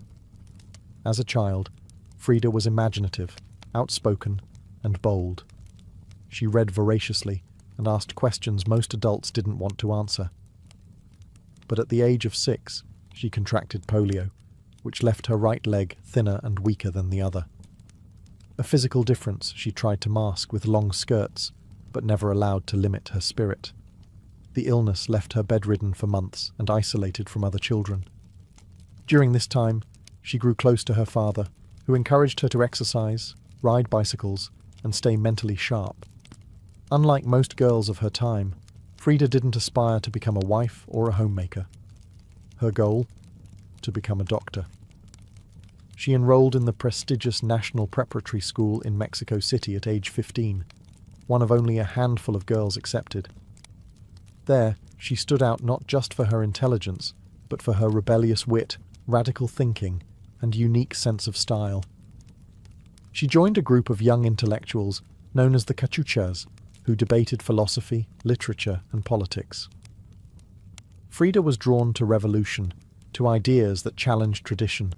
As a child, Frida was imaginative, outspoken, and bold. She read voraciously and asked questions most adults didn't want to answer. But at the age of 6, she contracted polio, which left her right leg thinner and weaker than the other. A physical difference she tried to mask with long skirts, but never allowed to limit her spirit. The illness left her bedridden for months and isolated from other children. During this time, she grew close to her father, who encouraged her to exercise, ride bicycles, and stay mentally sharp. Unlike most girls of her time, Frida didn't aspire to become a wife or a homemaker. Her goal? To become a doctor. She enrolled in the prestigious National Preparatory School in Mexico City at age 15, one of only a handful of girls accepted. There, she stood out not just for her intelligence, but for her rebellious wit, radical thinking, and unique sense of style. She joined a group of young intellectuals known as the Cachuchas, who debated philosophy, literature, and politics. Frida was drawn to revolution, to ideas that challenged tradition.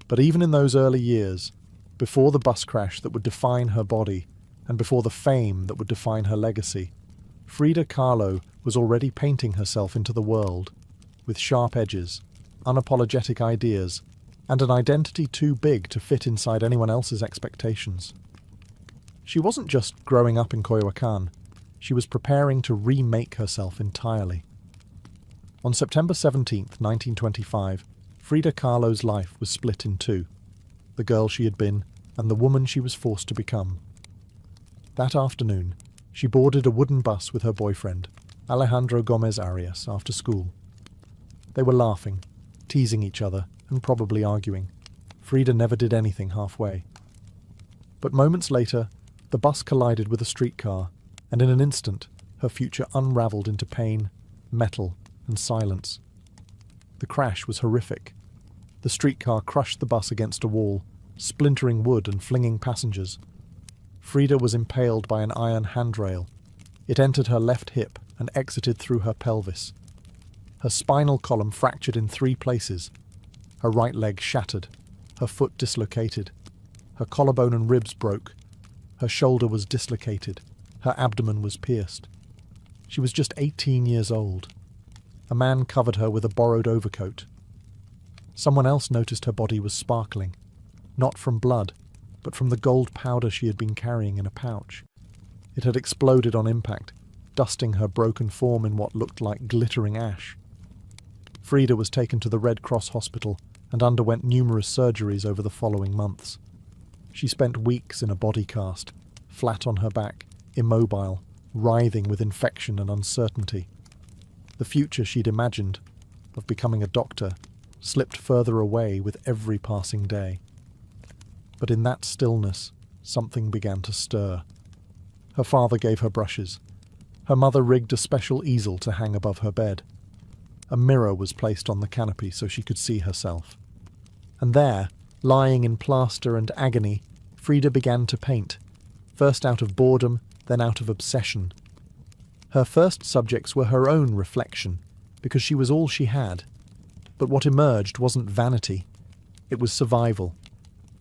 But even in those early years, before the bus crash that would define her body, and before the fame that would define her legacy, Frida Kahlo was already painting herself into the world, with sharp edges, unapologetic ideas, and an identity too big to fit inside anyone else's expectations. She wasn't just growing up in Coyoacán, she was preparing to remake herself entirely. On September 17, 1925, Frida Kahlo's life was split in two: the girl she had been and the woman she was forced to become. That afternoon, she boarded a wooden bus with her boyfriend, Alejandro Gomez Arias, after school. They were laughing, teasing each other, and probably arguing. Frida never did anything halfway. But moments later, the bus collided with a streetcar, and in an instant, her future unraveled into pain, metal, and silence. The crash was horrific. The streetcar crushed the bus against a wall, splintering wood and flinging passengers. Frida was impaled by an iron handrail. It entered her left hip and exited through her pelvis. Her spinal column fractured in 3 places. Her right leg shattered, her foot dislocated. Her collarbone and ribs broke. Her shoulder was dislocated. Her abdomen was pierced. She was just 18 years old. A man covered her with a borrowed overcoat. Someone else noticed her body was sparkling, not from blood, but from the gold powder she had been carrying in a pouch. It had exploded on impact, dusting her broken form in what looked like glittering ash. Frida was taken to the Red Cross hospital and underwent numerous surgeries over the following months. She spent weeks in a body cast, flat on her back, immobile, writhing with infection and uncertainty. The future she'd imagined, of becoming a doctor, slipped further away with every passing day. But in that stillness, something began to stir. Her father gave her brushes. Her mother rigged a special easel to hang above her bed. A mirror was placed on the canopy so she could see herself. And there, lying in plaster and agony, Frida began to paint, first out of boredom, then out of obsession. Her first subjects were her own reflection, because she was all she had. But what emerged wasn't vanity. It was survival.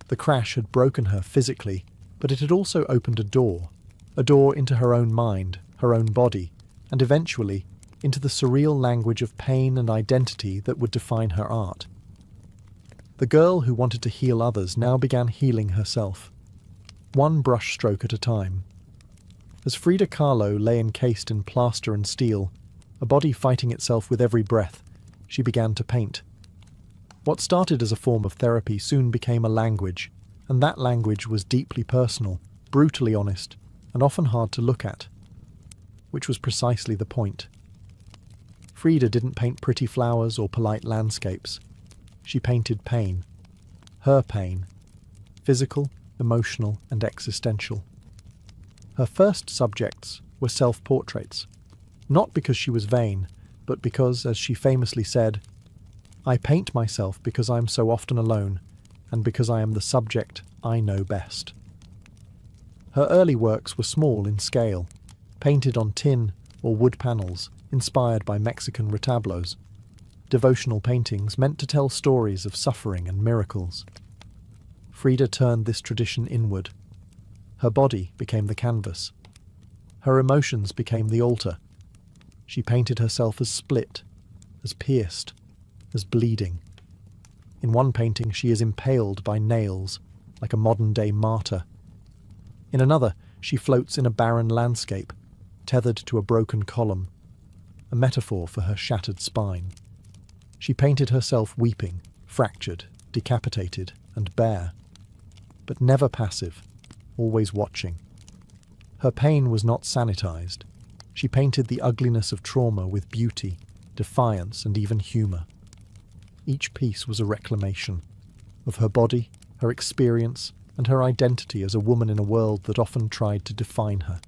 The crash had broken her physically, but it had also opened a door into her own mind, her own body, and eventually into the surreal language of pain and identity that would define her art. The girl who wanted to heal others now began healing herself, one brushstroke at a time. As Frida Kahlo lay encased in plaster and steel, a body fighting itself with every breath, she began to paint. What started as a form of therapy soon became a language, and that language was deeply personal, brutally honest, and often hard to look at. Which was precisely the point. Frida didn't paint pretty flowers or polite landscapes. She painted pain. Her pain. Physical, emotional, and existential. Her first subjects were self-portraits. Not because she was vain, but because, as she famously said, "I paint myself because I am so often alone, and because I am the subject I know best." Her early works were small in scale, painted on tin or wood panels, inspired by Mexican retablos. Devotional paintings meant to tell stories of suffering and miracles. Frida turned this tradition inward. Her body became the canvas. Her emotions became the altar. She painted herself as split, as pierced, as bleeding. In one painting she is impaled by nails, like a modern-day martyr. In another, she floats in a barren landscape, tethered to a broken column, a metaphor for her shattered spine. She painted herself weeping, fractured, decapitated, and bare, but never passive, always watching. Her pain was not sanitized. She painted the ugliness of trauma with beauty, defiance, and even humor. Each piece was a reclamation of her body, her experience, and her identity as a woman in a world that often tried to define her.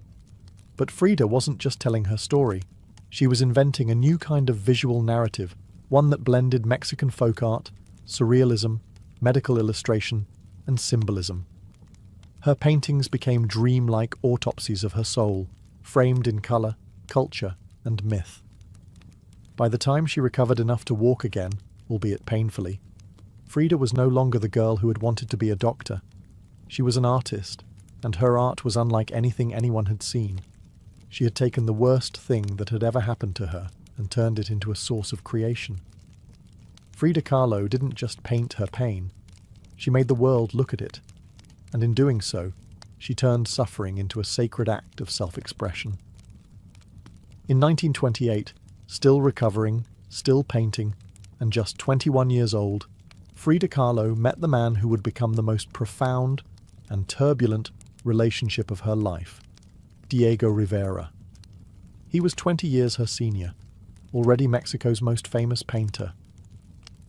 But Frida wasn't just telling her story. She was inventing a new kind of visual narrative, one that blended Mexican folk art, surrealism, medical illustration, and symbolism. Her paintings became dreamlike autopsies of her soul, framed in color, culture, and myth. By the time she recovered enough to walk again, albeit painfully, Frida was no longer the girl who had wanted to be a doctor. She was an artist, and her art was unlike anything anyone had seen. She had taken the worst thing that had ever happened to her and turned it into a source of creation. Frida Kahlo didn't just paint her pain. She made the world look at it, and in doing so, she turned suffering into a sacred act of self-expression. In 1928, still recovering, still painting, and just 21 years old, Frida Kahlo met the man who would become the most profound and turbulent relationship of her life, Diego Rivera. He was 20 years her senior, already Mexico's most famous painter.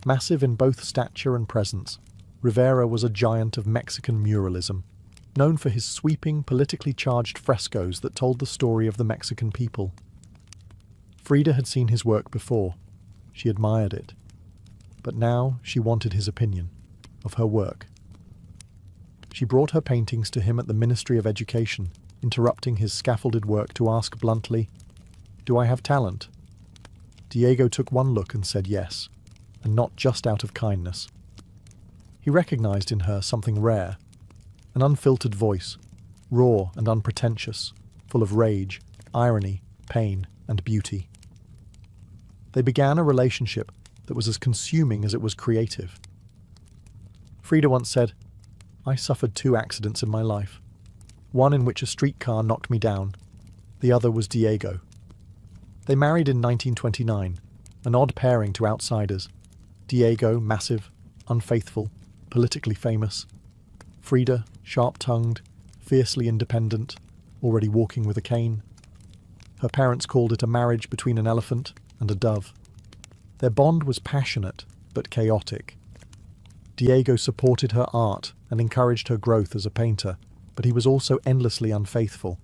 Massive in both stature and presence, Rivera was a giant of Mexican muralism, known for his sweeping, politically charged frescoes that told the story of the Mexican people. Frida had seen his work before. She admired it. But now she wanted his opinion of her work. She brought her paintings to him at the Ministry of Education, interrupting his scaffolded work to ask bluntly, "Do I have talent?" Diego took one look and said yes, and not just out of kindness. He recognized in her something rare, an unfiltered voice, raw and unpretentious, full of rage, irony, pain, and beauty. They began a relationship that was as consuming as it was creative. Frida once said, "I suffered 2 accidents in my life. One in which a streetcar knocked me down. The other was Diego." They married in 1929, an odd pairing to outsiders. Diego, massive, unfaithful, politically famous. Frida, sharp-tongued, fiercely independent, already walking with a cane. Her parents called it a marriage between an elephant and a dove. Their bond was passionate, but chaotic. Diego supported her art and encouraged her growth as a painter, but he was also endlessly unfaithful,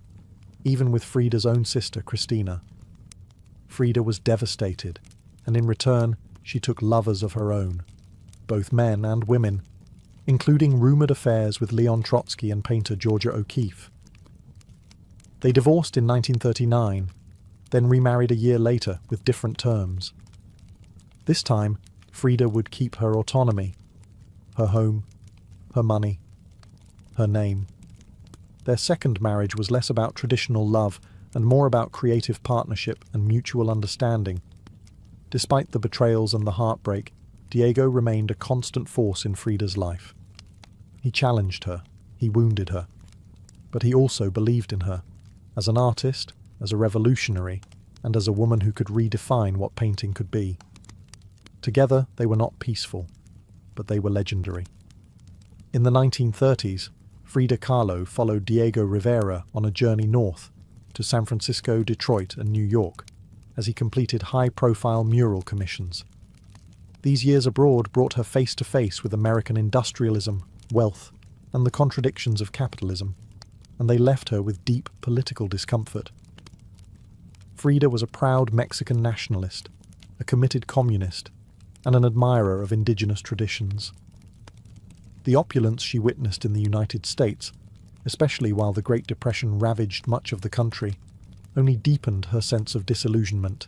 even with Frida's own sister, Cristina. Frida was devastated, and in return, she took lovers of her own, both men and women, including rumored affairs with Leon Trotsky and painter Georgia O'Keeffe. They divorced in 1939, then remarried a year later with different terms. This time, Frida would keep her autonomy, her home, her money, her name. Their second marriage was less about traditional love and more about creative partnership and mutual understanding. Despite the betrayals and the heartbreak, Diego remained a constant force in Frida's life. He challenged her, he wounded her, but he also believed in her, as an artist, as a revolutionary, and as a woman who could redefine what painting could be. Together, they were not peaceful, but they were legendary. In the 1930s, Frida Kahlo followed Diego Rivera on a journey north to San Francisco, Detroit, and New York as he completed high-profile mural commissions. These years abroad brought her face to face with American industrialism, wealth, and the contradictions of capitalism, and they left her with deep political discomfort. Frida was a proud Mexican nationalist, a committed communist, and an admirer of indigenous traditions. The opulence she witnessed in the United States, especially while the Great Depression ravaged much of the country, only deepened her sense of disillusionment.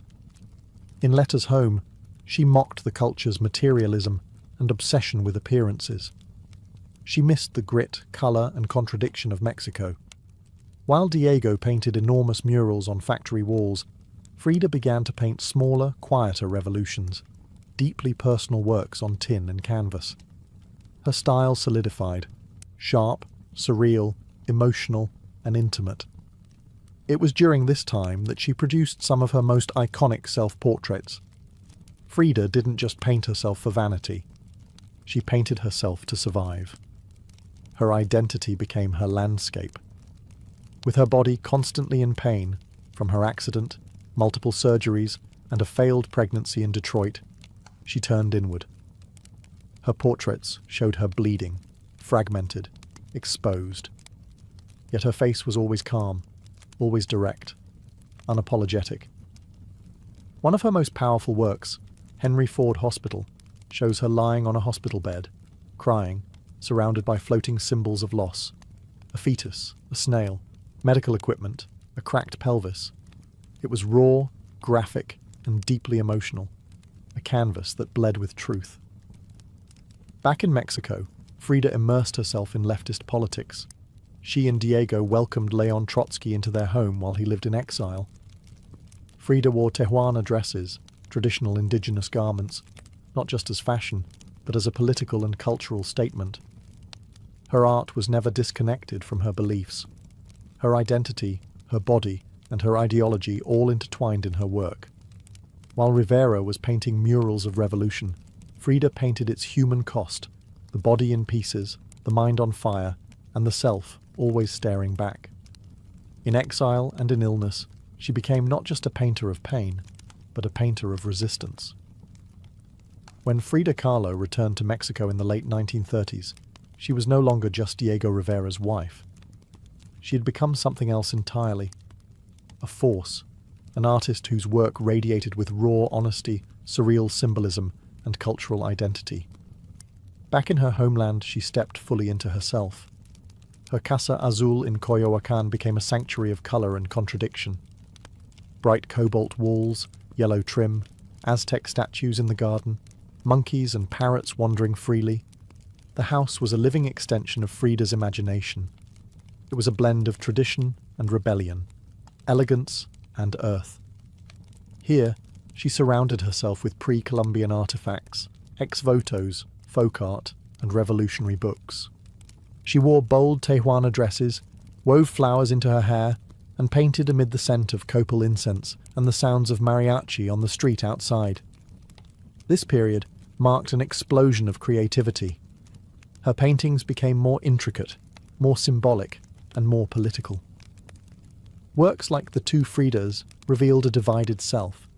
In letters home, she mocked the culture's materialism and obsession with appearances. She missed the grit, colour, and contradiction of Mexico. While Diego painted enormous murals on factory walls, Frida began to paint smaller, quieter revolutions, deeply personal works on tin and canvas. Her style solidified, sharp, surreal, emotional, and intimate. It was during this time that she produced some of her most iconic self-portraits. Frida didn't just paint herself for vanity. She painted herself to survive. Her identity became her landscape. With her body constantly in pain, from her accident, multiple surgeries, and a failed pregnancy in Detroit, she turned inward. Her portraits showed her bleeding, fragmented, exposed. Yet her face was always calm, always direct, unapologetic. One of her most powerful works, Henry Ford Hospital, shows her lying on a hospital bed, crying, surrounded by floating symbols of loss. A fetus, a snail, medical equipment, a cracked pelvis. It was raw, graphic, and deeply emotional, a canvas that bled with truth. Back in Mexico, Frida immersed herself in leftist politics. She and Diego welcomed Leon Trotsky into their home while he lived in exile. Frida wore Tehuana dresses, traditional indigenous garments, not just as fashion, but as a political and cultural statement. Her art was never disconnected from her beliefs. Her identity, her body, and her ideology all intertwined in her work. While Rivera was painting murals of revolution, Frida painted its human cost, the body in pieces, the mind on fire, and the self always staring back. In exile and in illness, she became not just a painter of pain, but a painter of resistance. When Frida Kahlo returned to Mexico in the late 1930s, she was no longer just Diego Rivera's wife. She had become something else entirely. A force, an artist whose work radiated with raw honesty, surreal symbolism, and cultural identity. Back in her homeland, she stepped fully into herself. Her Casa Azul in Coyoacán became a sanctuary of colour and contradiction. Bright cobalt walls, yellow trim, Aztec statues in the garden, monkeys and parrots wandering freely. The house was a living extension of Frida's imagination. It was a blend of tradition and rebellion, elegance and earth. Here, she surrounded herself with pre-Columbian artifacts, ex-votos, folk art, and revolutionary books. She wore bold Tehuana dresses, wove flowers into her hair, and painted amid the scent of copal incense and the sounds of mariachi on the street outside. This period marked an explosion of creativity. Her paintings became more intricate, more symbolic, and more political. Works like the two Fridas revealed a divided self,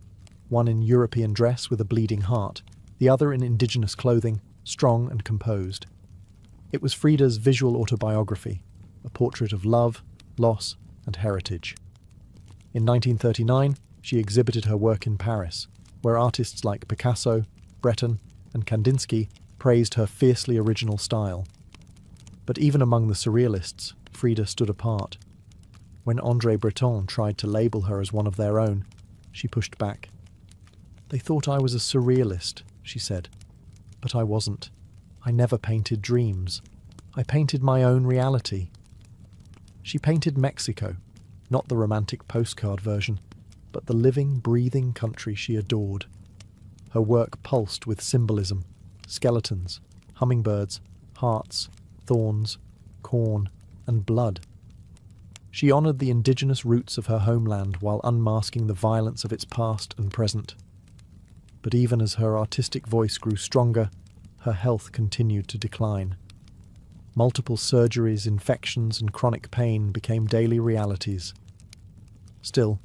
one in European dress with a bleeding heart, the other in indigenous clothing, strong and composed. It was Frida's visual autobiography, a portrait of love, loss, and heritage. In 1939, she exhibited her work in Paris, where artists like Picasso, Breton, and Kandinsky praised her fiercely original style. But even among the surrealists, Frida stood apart. When André Breton tried to label her as one of their own, she pushed back. "They thought I was a surrealist," she said. "But I wasn't. I never painted dreams. I painted my own reality." She painted Mexico, not the romantic postcard version, but the living, breathing country she adored. Her work pulsed with symbolism, skeletons, hummingbirds, hearts, thorns, corn, and blood. She honored the indigenous roots of her homeland while unmasking the violence of its past and present. But even as her artistic voice grew stronger, her health continued to decline. Multiple surgeries, infections, and chronic pain became daily realities. Still,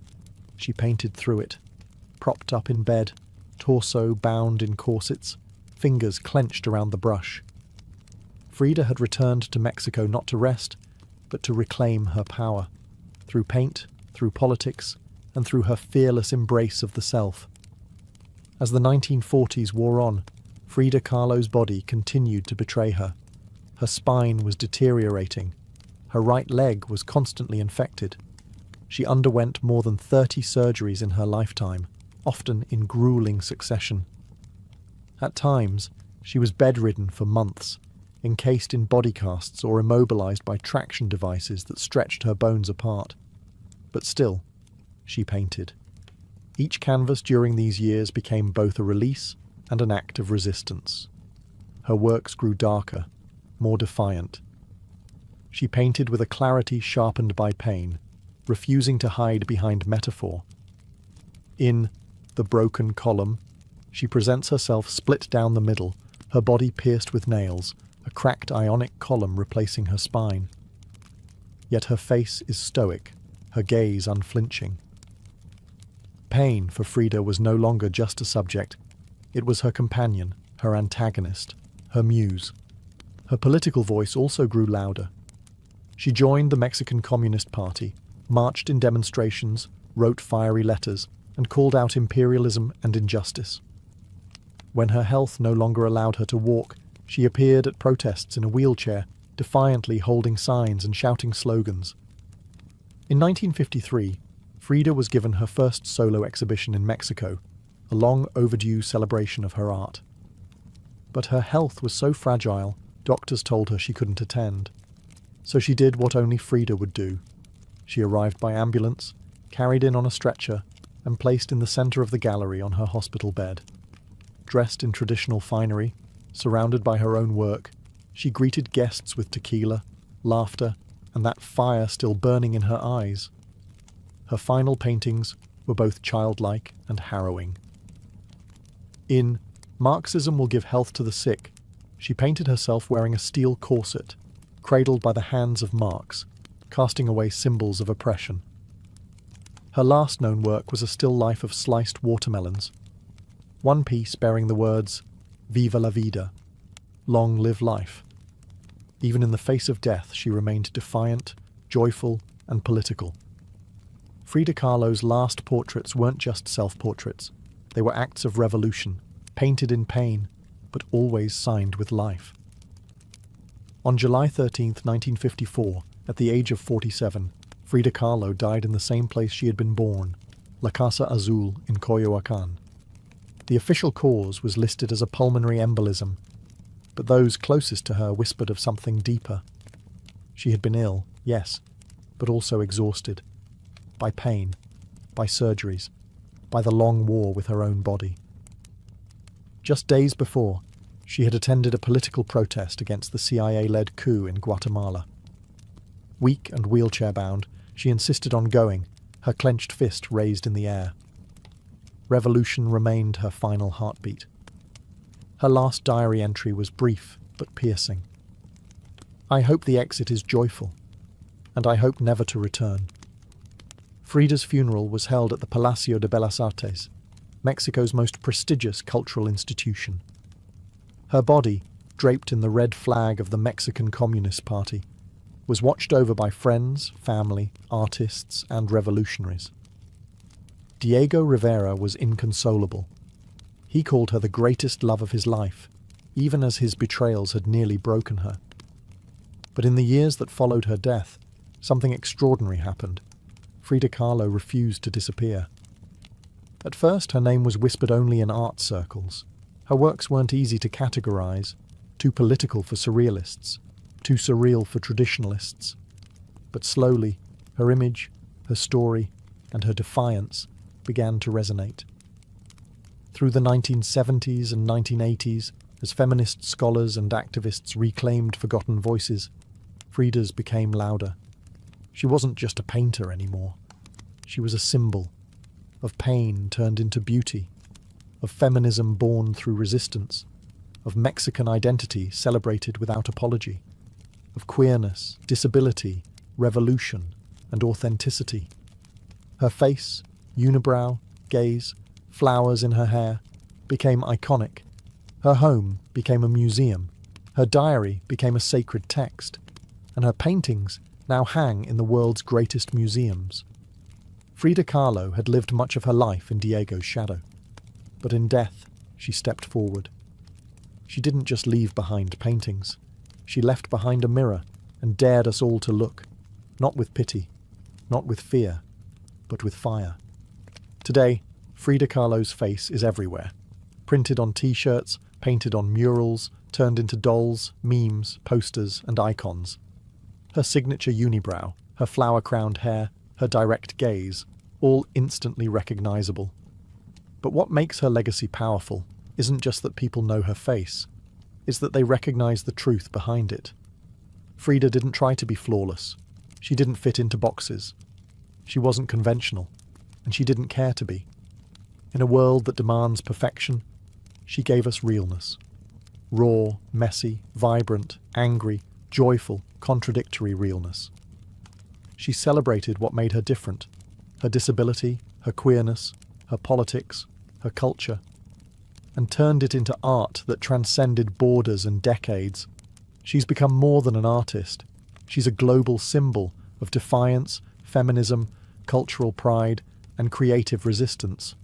she painted through it, propped up in bed, torso bound in corsets, fingers clenched around the brush. Frida had returned to Mexico not to rest, but to reclaim her power, through paint, through politics, and through her fearless embrace of the self. As the 1940s wore on, Frida Kahlo's body continued to betray her. Her spine was deteriorating. Her right leg was constantly infected. She underwent more than 30 surgeries in her lifetime, often in grueling succession. At times, she was bedridden for months, encased in body casts or immobilized by traction devices that stretched her bones apart. But still, she painted. Each canvas during these years became both a release and an act of resistance. Her works grew darker, more defiant. She painted with a clarity sharpened by pain, refusing to hide behind metaphor. In The Broken Column, she presents herself split down the middle, her body pierced with nails, a cracked ionic column replacing her spine. Yet her face is stoic, her gaze unflinching. Pain for Frida was no longer just a subject. It was her companion, her antagonist, her muse. Her political voice also grew louder. She joined the Mexican Communist Party, marched in demonstrations, wrote fiery letters, and called out imperialism and injustice. When her health no longer allowed her to walk, she appeared at protests in a wheelchair, defiantly holding signs and shouting slogans. In 1953, Frida was given her first solo exhibition in Mexico, a long overdue celebration of her art. But her health was so fragile, doctors told her she couldn't attend. So she did what only Frida would do. She arrived by ambulance, carried in on a stretcher, and placed in the center of the gallery on her hospital bed. Dressed in traditional finery, surrounded by her own work, she greeted guests with tequila, laughter, and that fire still burning in her eyes. Her final paintings were both childlike and harrowing. In Marxism Will Give Health to the Sick, she painted herself wearing a steel corset, cradled by the hands of Marx, casting away symbols of oppression. Her last known work was a still life of sliced watermelons, one piece bearing the words, "Viva la vida," long live life. Even in the face of death, she remained defiant, joyful, and political. Frida Kahlo's last portraits weren't just self-portraits. They were acts of revolution, painted in pain, but always signed with life. On July 13, 1954, at the age of 47, Frida Kahlo died in the same place she had been born, La Casa Azul in Coyoacán. The official cause was listed as a pulmonary embolism, but those closest to her whispered of something deeper. She had been ill, yes, but also exhausted. By pain, by surgeries, by the long war with her own body. Just days before, she had attended a political protest against the CIA-led coup in Guatemala. Weak and wheelchair-bound, she insisted on going, her clenched fist raised in the air. Revolution remained her final heartbeat. Her last diary entry was brief but piercing. "I hope the exit is joyful, and I hope never to return." Frida's funeral was held at the Palacio de Bellas Artes, Mexico's most prestigious cultural institution. Her body, draped in the red flag of the Mexican Communist Party, was watched over by friends, family, artists, and revolutionaries. Diego Rivera was inconsolable. He called her the greatest love of his life, even as his betrayals had nearly broken her. But in the years that followed her death, something extraordinary happened. Frida Kahlo refused to disappear. At first, her name was whispered only in art circles. Her works weren't easy to categorize, too political for surrealists, too surreal for traditionalists. But slowly, her image, her story, and her defiance began to resonate. Through the 1970s and 1980s, as feminist scholars and activists reclaimed forgotten voices, Frida's became louder. She wasn't just a painter anymore. She was a symbol of pain turned into beauty, of feminism born through resistance, of Mexican identity celebrated without apology, of queerness, disability, revolution, and authenticity. Her face, unibrow, gaze, flowers in her hair, became iconic. Her home became a museum. Her diary became a sacred text. And her paintings now hang in the world's greatest museums. Frida Kahlo had lived much of her life in Diego's shadow. But in death, she stepped forward. She didn't just leave behind paintings. She left behind a mirror and dared us all to look, not with pity, not with fear, but with fire. Today, Frida Kahlo's face is everywhere. Printed on t-shirts, painted on murals, turned into dolls, memes, posters, and icons. Her signature unibrow, her flower-crowned hair, her direct gaze, all instantly recognizable. But what makes her legacy powerful isn't just that people know her face, it's that they recognize the truth behind it. Frida didn't try to be flawless. She didn't fit into boxes. She wasn't conventional, and she didn't care to be. In a world that demands perfection, she gave us realness. Raw, messy, vibrant, angry, joyful, contradictory realness. She celebrated what made her different: her disability, her queerness, her politics, her culture, and turned it into art that transcended borders and decades. She's become more than an artist. She's a global symbol of defiance, feminism, cultural pride, and creative resistance.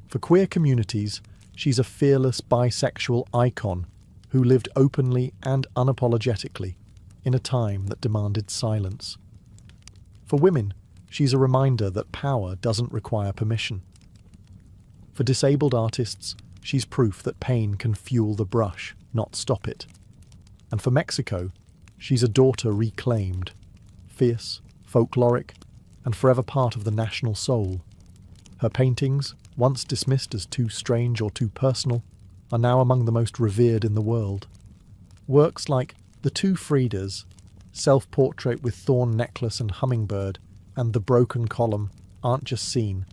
For queer communities, she's a fearless bisexual icon who lived openly and unapologetically in a time that demanded silence. For women, she's a reminder that power doesn't require permission. For disabled artists, she's proof that pain can fuel the brush, not stop it. And for Mexico, she's a daughter reclaimed, fierce, folkloric, and forever part of the national soul. Her paintings, once dismissed as too strange or too personal, are now among the most revered in the world. Works like The Two Fridas, Self-Portrait with Thorn Necklace and Hummingbird, and The Broken Column aren't just seen,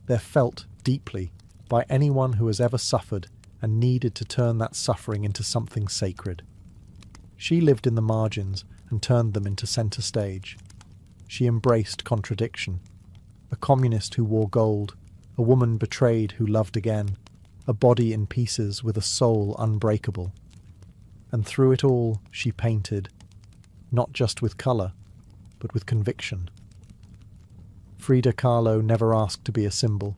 they're felt deeply by anyone who has ever suffered and needed to turn that suffering into something sacred. She lived in the margins and turned them into centre stage. She embraced contradiction. A communist who wore gold, a woman betrayed who loved again, a body in pieces with a soul unbreakable. And through it all, she painted, not just with colour, but with conviction. Frida Kahlo never asked to be a symbol.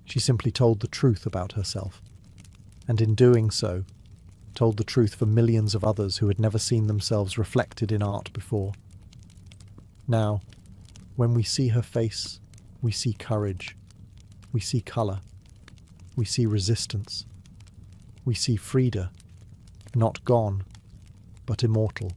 She simply told the truth about herself, and in doing so, told the truth for millions of others who had never seen themselves reflected in art before. Now, when we see her face, we see courage, we see colour, we see resistance, we see Frida, not gone, but immortal.